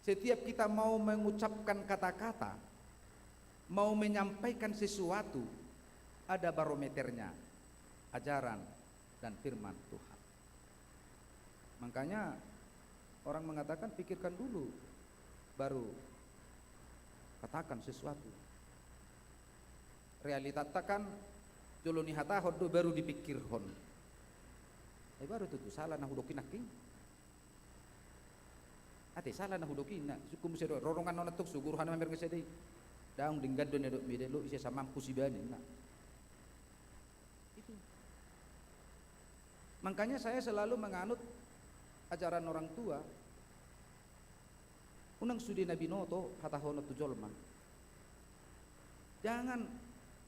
Setiap kita mau mengucapkan kata-kata, mau menyampaikan sesuatu, ada barometernya, ajaran dan firman Tuhan. Makanya orang mengatakan pikirkan dulu baru katakan sesuatu. Realita takan joloni hata hodo baru dipikir hon. Baru tuh salah nah hudokin aking. Ate salah nah hudokin na sukum sedo rorongan nona tuk suguruhan mamer ngesedi. Daung dinggad do nedok midelo isi samampu sibane na. Itu. Makanya saya selalu menganut ajaran orang tua. Unang sudi Nabi Noto hatahono tujolma. Jangan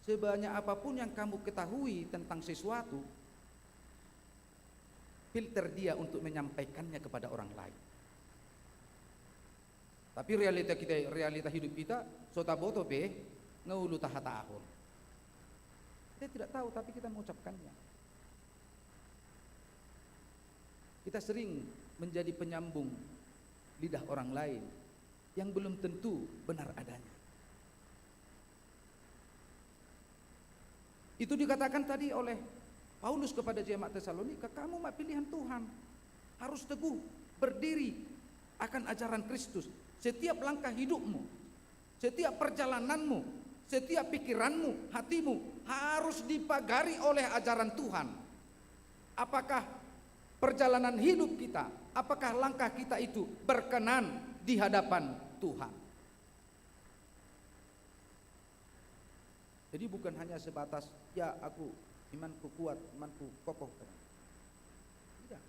sebanyak apapun yang kamu ketahui tentang sesuatu, filter dia untuk menyampaikannya kepada orang lain. Tapi realita hidup kita, sotaboto be, Ngulu tahun. Kita tidak tahu tapi kita mengucapkannya. Kita sering menjadi penyambung lidah orang lain yang belum tentu benar adanya. Itu dikatakan tadi oleh Paulus kepada jemaat Tesalonika, kamu pilihan Tuhan, harus teguh berdiri akan ajaran Kristus. Setiap langkah hidupmu, setiap perjalananmu, setiap pikiranmu, hatimu harus dipagari oleh ajaran Tuhan. Apakah perjalanan hidup kita, apakah langkah kita itu berkenan di hadapan Tuhan? Jadi bukan hanya sebatas, ya aku imanku kuat, imanku kokoh. Tidak.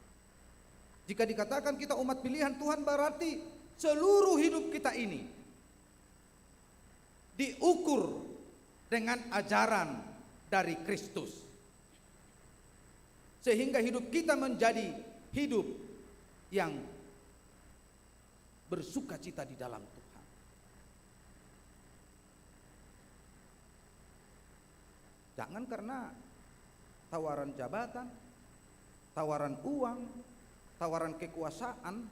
Jika dikatakan kita umat pilihan Tuhan, berarti seluruh hidup kita ini diukur dengan ajaran dari Kristus. Sehingga hidup kita menjadi hidup yang bersukacita di dalam Tuhan. Jangan karena tawaran jabatan, tawaran uang, tawaran kekuasaan,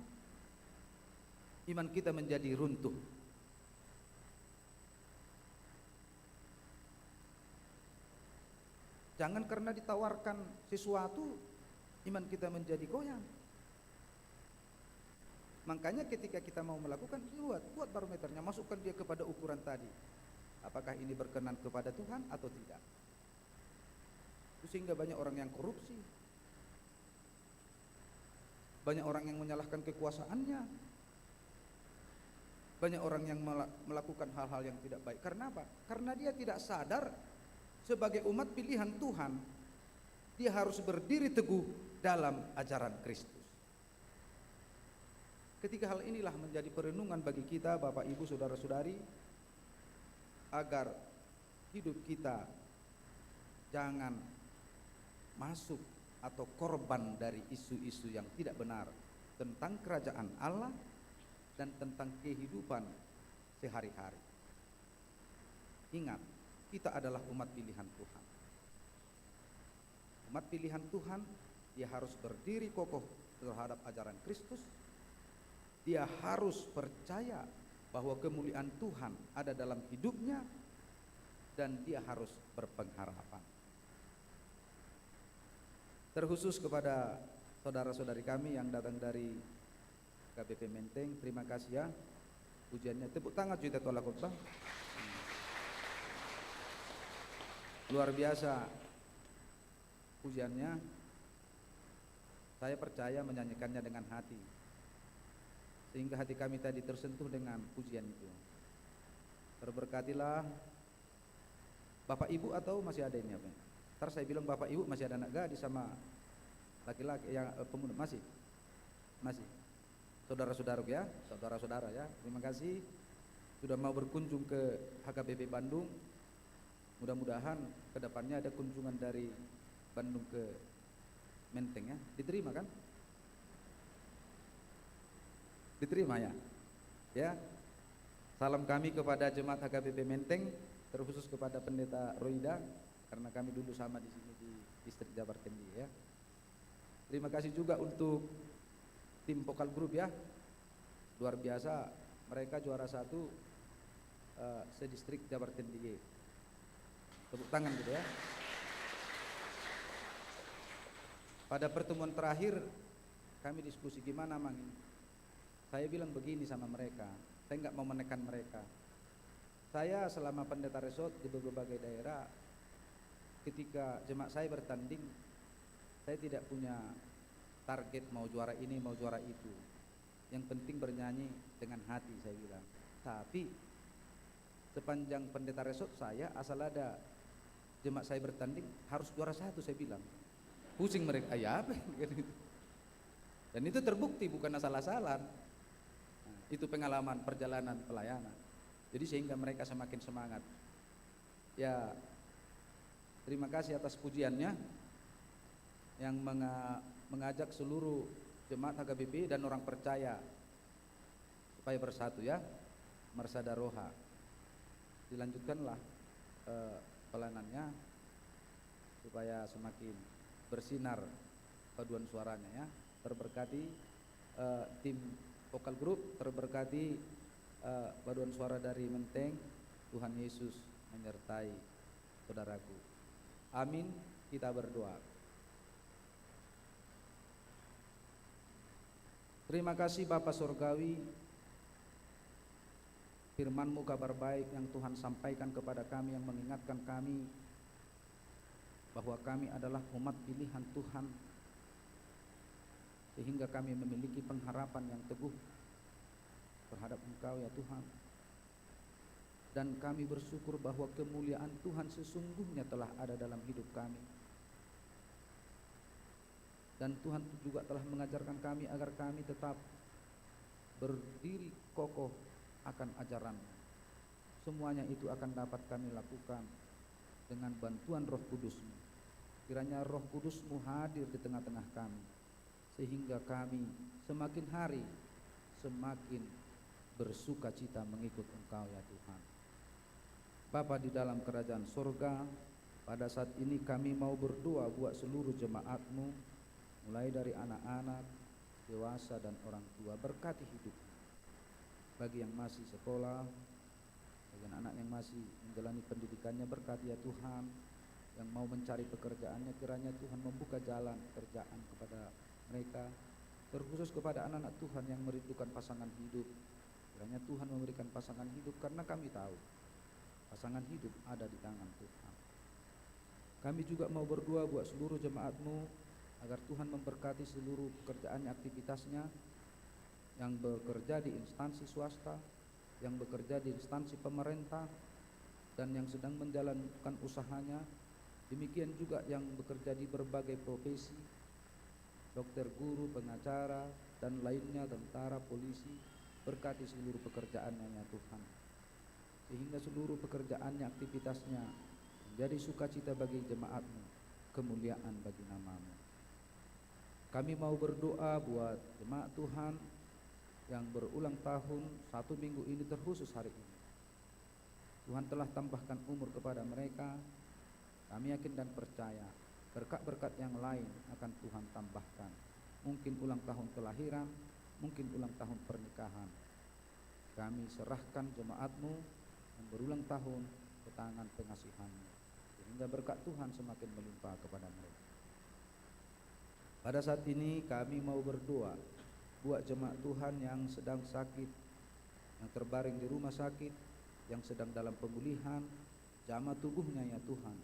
iman kita menjadi runtuh. Jangan karena ditawarkan sesuatu, iman kita menjadi goyang. Makanya ketika kita mau melakukan, buat barometernya, masukkan dia kepada ukuran tadi. Apakah ini berkenan kepada Tuhan atau tidak? Sehingga banyak orang yang korupsi, banyak orang yang menyalahkan kekuasaannya, banyak orang yang melakukan hal-hal yang tidak baik. Karena apa? Karena dia tidak sadar sebagai umat pilihan Tuhan, dia harus berdiri teguh dalam ajaran Kristus. Ketiga hal inilah menjadi perenungan bagi kita, Bapak Ibu, saudara-saudari, agar hidup kita jangan masuk atau korban dari isu-isu yang tidak benar tentang kerajaan Allah dan tentang kehidupan sehari-hari. Ingat, kita adalah umat pilihan Tuhan. Umat pilihan Tuhan, dia harus berdiri kokoh terhadap ajaran Kristus. Dia harus percaya bahwa kemuliaan Tuhan ada dalam hidupnya, dan dia harus berpengharapan. Terkhusus kepada saudara-saudari kami yang datang dari KBP Menteng, terima kasih ya pujiannya. Tepuk tangan cerita tolak khotbah. Luar biasa pujiannya. Saya percaya menyanyikannya dengan hati, sehingga hati kami tadi tersentuh dengan pujian itu. Terberkatilah Bapak Ibu, atau masih ada ini apa? Ntar saya bilang Bapak Ibu, masih ada anak gadis sama laki-laki yang pemuda, masih saudara-saudara ya, saudara-saudara ya, terima kasih sudah mau berkunjung ke HKBP Bandung. Mudah-mudahan kedepannya ada kunjungan dari Bandung ke Menteng ya, diterima kan? Diterima ya, ya. Salam kami kepada jemaat HKBP Menteng, terkhusus kepada Pendeta Roida, karena kami dulu sama di sini di distrik Jabar Kendi ya. Terima kasih juga untuk tim vokal grup ya, luar biasa, mereka juara 1 sedistrik Jabar Kendi. Tepuk tangan gitu ya. Pada pertemuan terakhir kami diskusi gimana Mang. Saya bilang begini sama mereka, saya nggak mau menekan mereka. Saya selama pendeta resort di berbagai daerah, ketika jemaat saya bertanding, saya tidak punya target mau juara ini, mau juara itu. Yang penting bernyanyi dengan hati, saya bilang. Tapi sepanjang pendeta resort saya, asal ada jemaat saya bertanding, harus juara 1, saya bilang. Pusing mereka, ya apa? Dan itu terbukti, bukan asal-asalan. Nah, itu pengalaman perjalanan pelayanan. Jadi sehingga mereka semakin semangat. Ya, terima kasih atas pujiannya yang mengajak seluruh jemaat HKBP dan orang percaya supaya bersatu ya, Marsada Roha. Dilanjutkanlah pelayanannya supaya semakin bersinar paduan suaranya ya. Terberkati tim vokal grup, terberkati paduan suara dari Menteng. Tuhan Yesus menyertai saudaraku. Amin. Kita berdoa. Terima kasih Bapa Surgawi, firman-Mu kabar baik yang Tuhan sampaikan kepada kami, yang mengingatkan kami bahwa kami adalah umat pilihan Tuhan, sehingga kami memiliki pengharapan yang teguh terhadap Engkau ya Tuhan. Dan kami bersyukur bahwa kemuliaan Tuhan sesungguhnya telah ada dalam hidup kami. Dan Tuhan juga telah mengajarkan kami agar kami tetap berdiri kokoh akan ajaran-Mu. Semuanya itu akan dapat kami lakukan dengan bantuan Roh Kudus-Mu. Kiranya Roh Kudus-Mu hadir di tengah-tengah kami, sehingga kami semakin hari semakin bersuka cita mengikut Engkau ya Tuhan. Bapa di dalam kerajaan surga, pada saat ini kami mau berdoa buat seluruh jemaat-Mu, mulai dari anak-anak, dewasa dan orang tua. Berkati hidup bagi yang masih sekolah, bagi anak yang masih menjalani pendidikannya, berkati ya Tuhan. Yang mau mencari pekerjaannya, kiranya Tuhan membuka jalan pekerjaan kepada mereka, terkhusus kepada anak-anak Tuhan yang merindukan pasangan hidup. Kiranya Tuhan memberikan pasangan hidup, karena kami tahu pasangan hidup ada di tangan Tuhan. Kami juga mau berdoa buat seluruh jemaat-Mu, agar Tuhan memberkati seluruh pekerjaannya, aktivitasnya, yang bekerja di instansi swasta, yang bekerja di instansi pemerintah, dan yang sedang menjalankan usahanya. Demikian juga yang bekerja di berbagai profesi, dokter, guru, pengacara, dan lainnya, tentara, polisi. Berkati seluruh pekerjaannya ya Tuhan, sehingga seluruh pekerjaannya, aktivitasnya menjadi sukacita bagi jemaat-Mu, kemuliaan bagi nama-Mu. Kami mau berdoa buat jemaat Tuhan yang berulang tahun 1 minggu ini, terkhusus hari ini. Tuhan telah tambahkan umur kepada mereka. Kami yakin dan percaya berkat-berkat yang lain akan Tuhan tambahkan. Mungkin ulang tahun kelahiran, mungkin ulang tahun pernikahan. Kami serahkan jemaat-Mu yang berulang tahun ke tangan pengasihan-Mu, sehingga berkat Tuhan semakin melimpah kepada mereka. Pada saat ini kami mau berdoa buat jemaat Tuhan yang sedang sakit, yang terbaring di rumah sakit, yang sedang dalam pemulihan. Jamah tubuhnya ya Tuhan,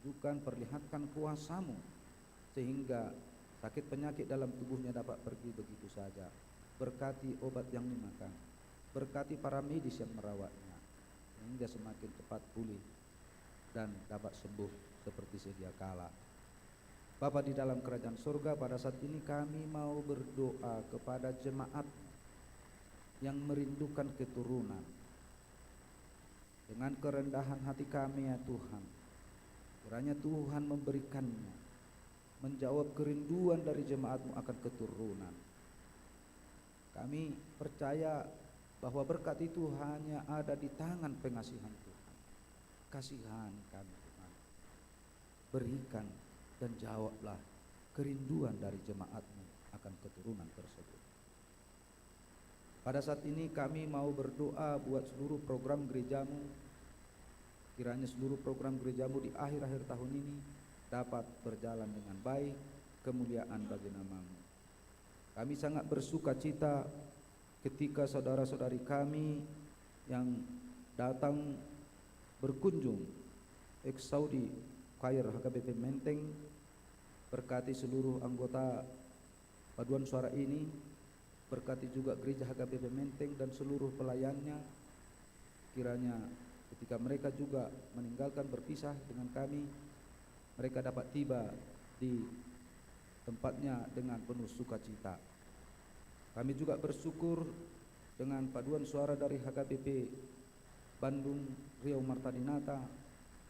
tunjukkan, perlihatkan kuasa-Mu, sehingga sakit penyakit dalam tubuhnya dapat pergi begitu saja. Berkati obat yang dimakan, berkati para medis yang merawatnya, sehingga semakin cepat pulih dan dapat sembuh seperti sedia kala. Bapa di dalam kerajaan surga, pada saat ini kami mau berdoa kepada jemaat yang merindukan keturunan. Dengan kerendahan hati kami ya Tuhan, kiranya Tuhan memberikannya, menjawab kerinduan dari jemaat-Mu akan keturunan. Kami percaya bahwa berkat itu hanya ada di tangan pengasihan Tuhan. Kasihan kami Tuhan, berikan dan jawablah kerinduan dari jemaat-Mu akan keturunan tersebut. Pada saat ini kami mau berdoa buat seluruh program gereja-Mu. Kiranya seluruh program gereja-Mu di akhir-akhir tahun ini dapat berjalan dengan baik, kemuliaan bagi nama-Mu. Kami sangat bersuka cita ketika saudara-saudari kami yang datang berkunjung ex-Saudi Choir HKBP Menteng. Berkati seluruh anggota paduan suara ini, berkati juga gereja HKBP Menteng dan seluruh pelayannya. Kiranya ketika mereka juga meninggalkan, berpisah dengan kami, mereka dapat tiba di tempatnya dengan penuh sukacita. Kami juga bersyukur dengan paduan suara dari HKBP Bandung Riau Marta Dinata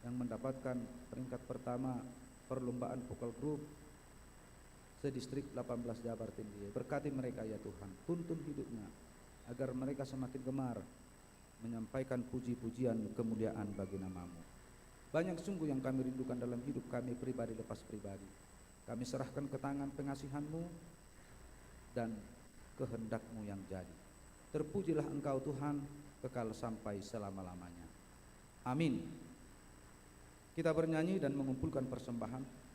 yang mendapatkan peringkat pertama perlombaan vokal grup sedistrik 18 Jabar Tinggi. Berkati mereka ya Tuhan, tuntun hidupnya agar mereka semakin gemar menyampaikan puji-pujian kemuliaan bagi nama-Mu. Banyak sungguh yang kami rindukan dalam hidup kami pribadi lepas pribadi. Kami serahkan ke tangan pengasihan-Mu dan kehendak-Mu yang jadi. Terpujilah Engkau Tuhan, kekal sampai selama-lamanya. Amin. Kita bernyanyi dan mengumpulkan persembahan.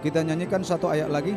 Kita nyanyikan satu ayat lagi.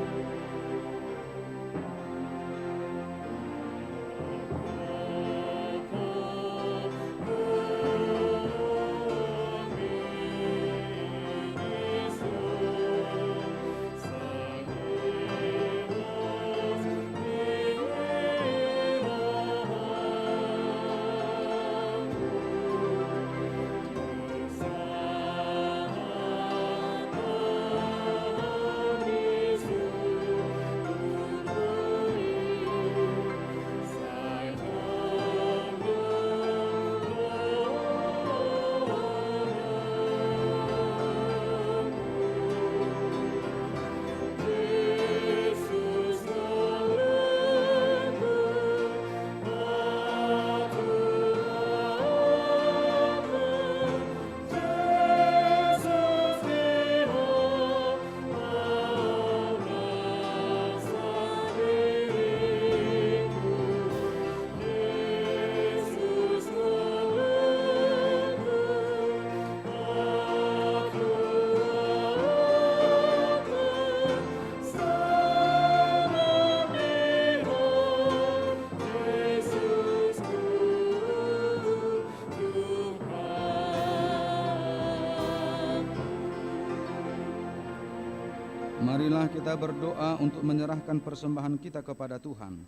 Marilah kita berdoa untuk menyerahkan persembahan kita kepada Tuhan.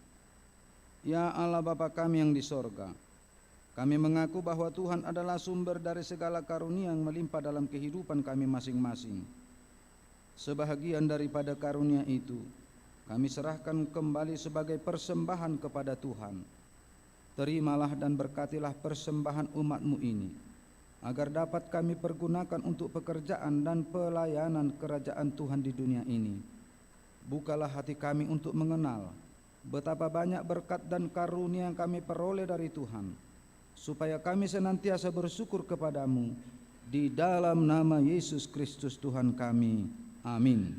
Ya Allah Bapa kami yang di sorga, kami mengaku bahwa Tuhan adalah sumber dari segala karunia yang melimpah dalam kehidupan kami masing-masing. Sebahagian daripada karunia itu, kami serahkan kembali sebagai persembahan kepada Tuhan. Terimalah dan berkatilah persembahan umat-Mu ini, agar dapat kami pergunakan untuk pekerjaan dan pelayanan kerajaan Tuhan di dunia ini. Bukalah hati kami untuk mengenal betapa banyak berkat dan karunia yang kami peroleh dari Tuhan, supaya kami senantiasa bersyukur kepadamu. Di dalam nama Yesus Kristus Tuhan kami. Amin.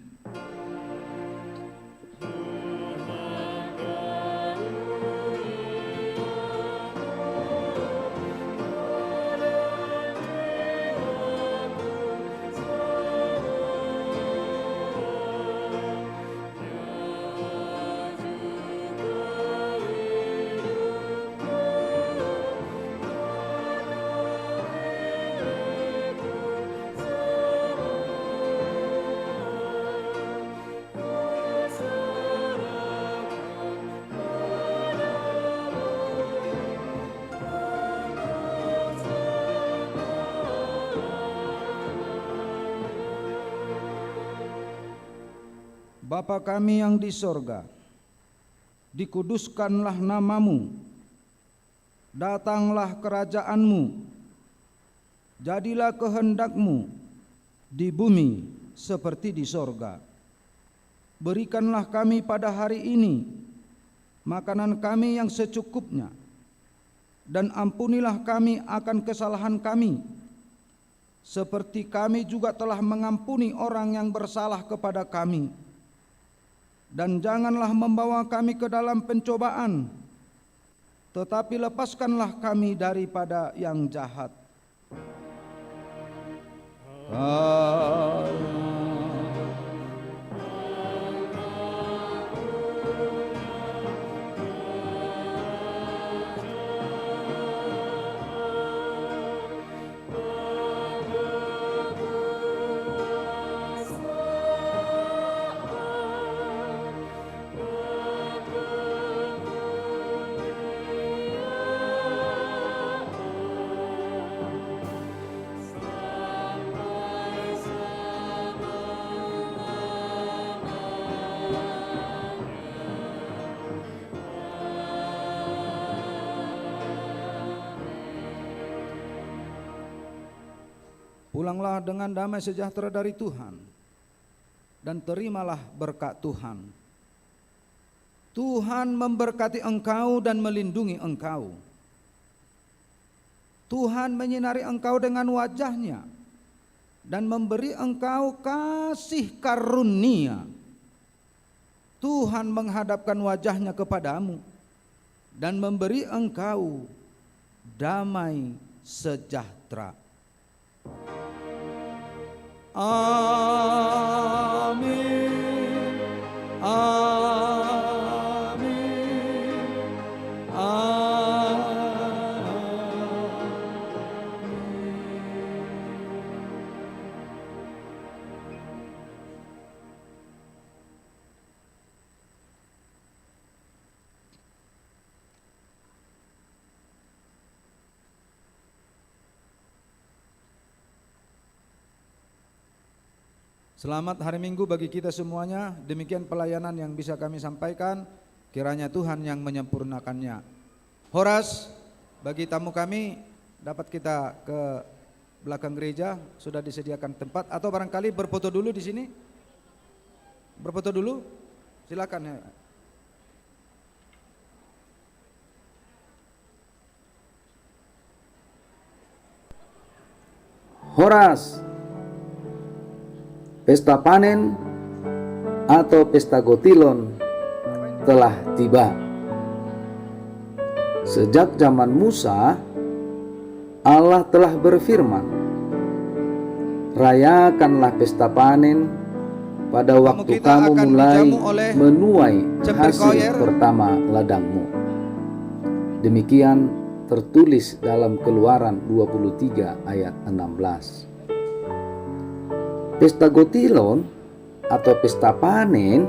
Bapa kami yang di sorga, dikuduskanlah namamu, datanglah kerajaanmu, jadilah kehendakmu di bumi seperti di sorga. Berikanlah kami pada hari ini makanan kami yang secukupnya, dan ampunilah kami akan kesalahan kami, seperti kami juga telah mengampuni orang yang bersalah kepada kami. Dan janganlah membawa kami ke dalam pencobaan, tetapi lepaskanlah kami daripada yang jahat. Pulanglah dengan damai sejahtera dari Tuhan, dan terimalah berkat Tuhan. Tuhan memberkati engkau dan melindungi engkau. Tuhan menyinari engkau dengan wajah-Nya dan memberi engkau kasih karunia. Tuhan menghadapkan wajah-Nya kepadamu dan memberi engkau damai sejahtera. Amin. Selamat hari Minggu bagi kita semuanya. Demikian pelayanan yang bisa kami sampaikan. Kiranya Tuhan yang menyempurnakannya. Horas, bagi tamu kami dapat kita ke belakang gereja, sudah disediakan tempat, atau barangkali berfoto dulu di sini. Berfoto dulu, silakan ya. Horas, pesta panen atau pesta gotilon telah tiba. Sejak zaman Musa, Allah telah berfirman, rayakanlah pesta panen pada waktu kamu mulai menuai hasil pertama ladangmu. Demikian tertulis dalam Keluaran 23 ayat 16. Pesta gotilon atau pesta panen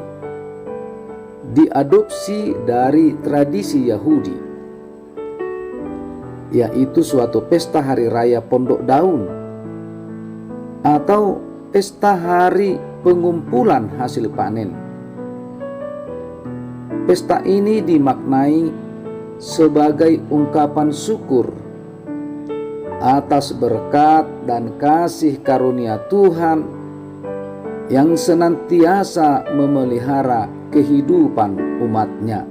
diadopsi dari tradisi Yahudi, yaitu suatu pesta hari raya pondok daun atau pesta hari pengumpulan hasil panen. Pesta ini dimaknai sebagai ungkapan syukur atas berkat dan kasih karunia Tuhan yang senantiasa memelihara kehidupan umatnya.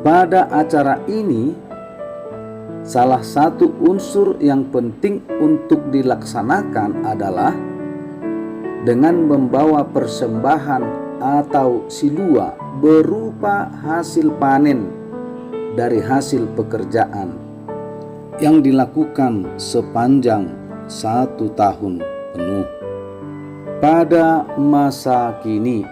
Pada acara ini, salah satu unsur yang penting untuk dilaksanakan adalah dengan membawa persembahan atau silua berupa hasil panen dari hasil pekerjaan yang dilakukan sepanjang 1 tahun penuh. Pada masa kini,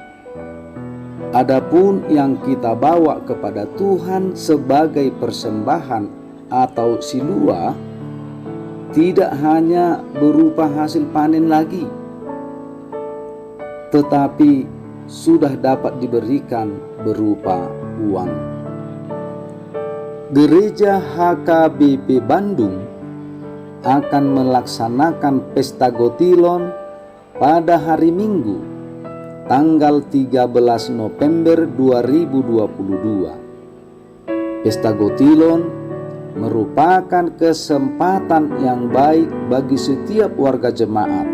adapun yang kita bawa kepada Tuhan sebagai persembahan atau silua tidak hanya berupa hasil panen lagi, tetapi sudah dapat diberikan berupa uang. Gereja HKBP Bandung akan melaksanakan pesta gotilon pada hari Minggu tanggal 13 November 2022. Pesta gotilon merupakan kesempatan yang baik bagi setiap warga jemaat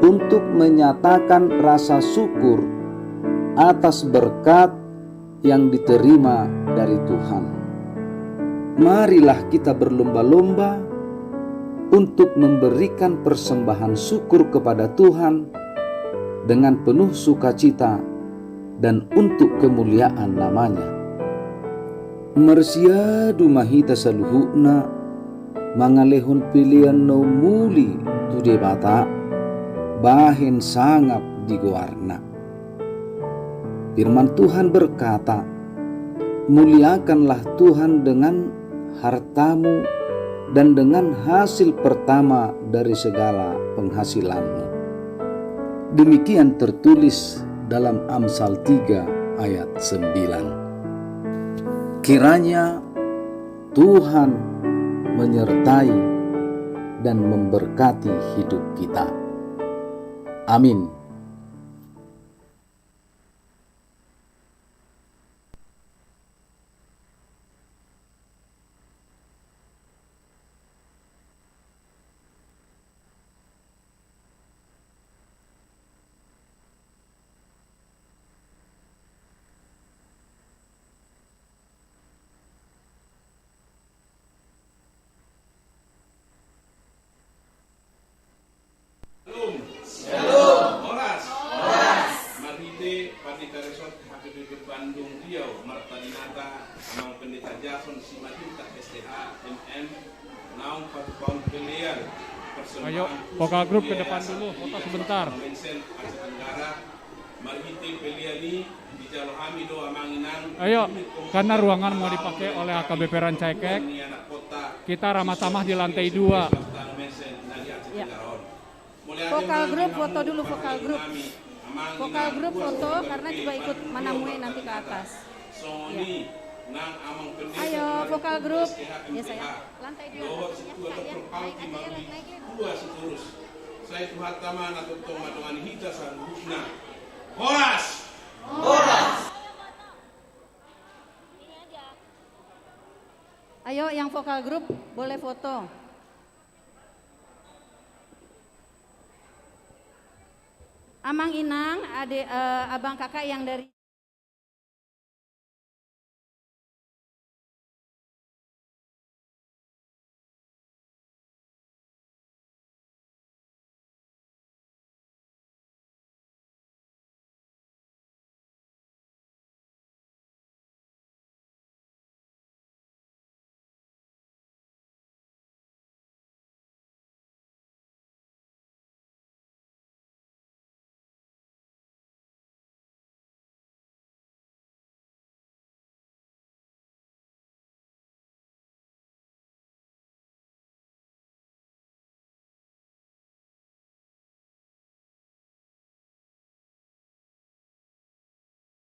untuk menyatakan rasa syukur atas berkat yang diterima dari Tuhan. Marilah kita berlomba-lomba untuk memberikan persembahan syukur kepada Tuhan dengan penuh sukacita dan untuk kemuliaan namanya. Mersiadu mahita saluhukna mangalehon pilihan no muli tude bata bahen sangap digoarna. Firman Tuhan berkata, muliakanlah Tuhan dengan hartamu dan dengan hasil pertama dari segala penghasilanmu. Demikian tertulis dalam Amsal 3 ayat 9. Kiranya Tuhan menyertai dan memberkati hidup kita. Amin. Bandung Riau Martaninata Naung Pendeta Jason Simanjuntak SDA MM Naung Patukaun Pilihan. Ayo, vokal grup ke depan dulu, foto sebentar. Mensen Aceh Tenggara Marhiti Peliani di Jalohami Doa Manginang. Ayo, karena ruangan mau dipakai oleh HKBP Rancaikek, kita ramah tamah di lantai 2. Ya. Vokal grup foto dulu, vokal grup. Vokal grup foto karena juga ikut manamue nanti ke atas. Ya. Ayo vokal grup. Ya saya. Lantai 2 atasnya Kak ya. Naik aja ya, naik ya. Saya Tuhan Taman atau Toma dengan Hita San Husna. Horas. Ayo yang vokal grup boleh foto. Amang Inang, abang kakak yang dari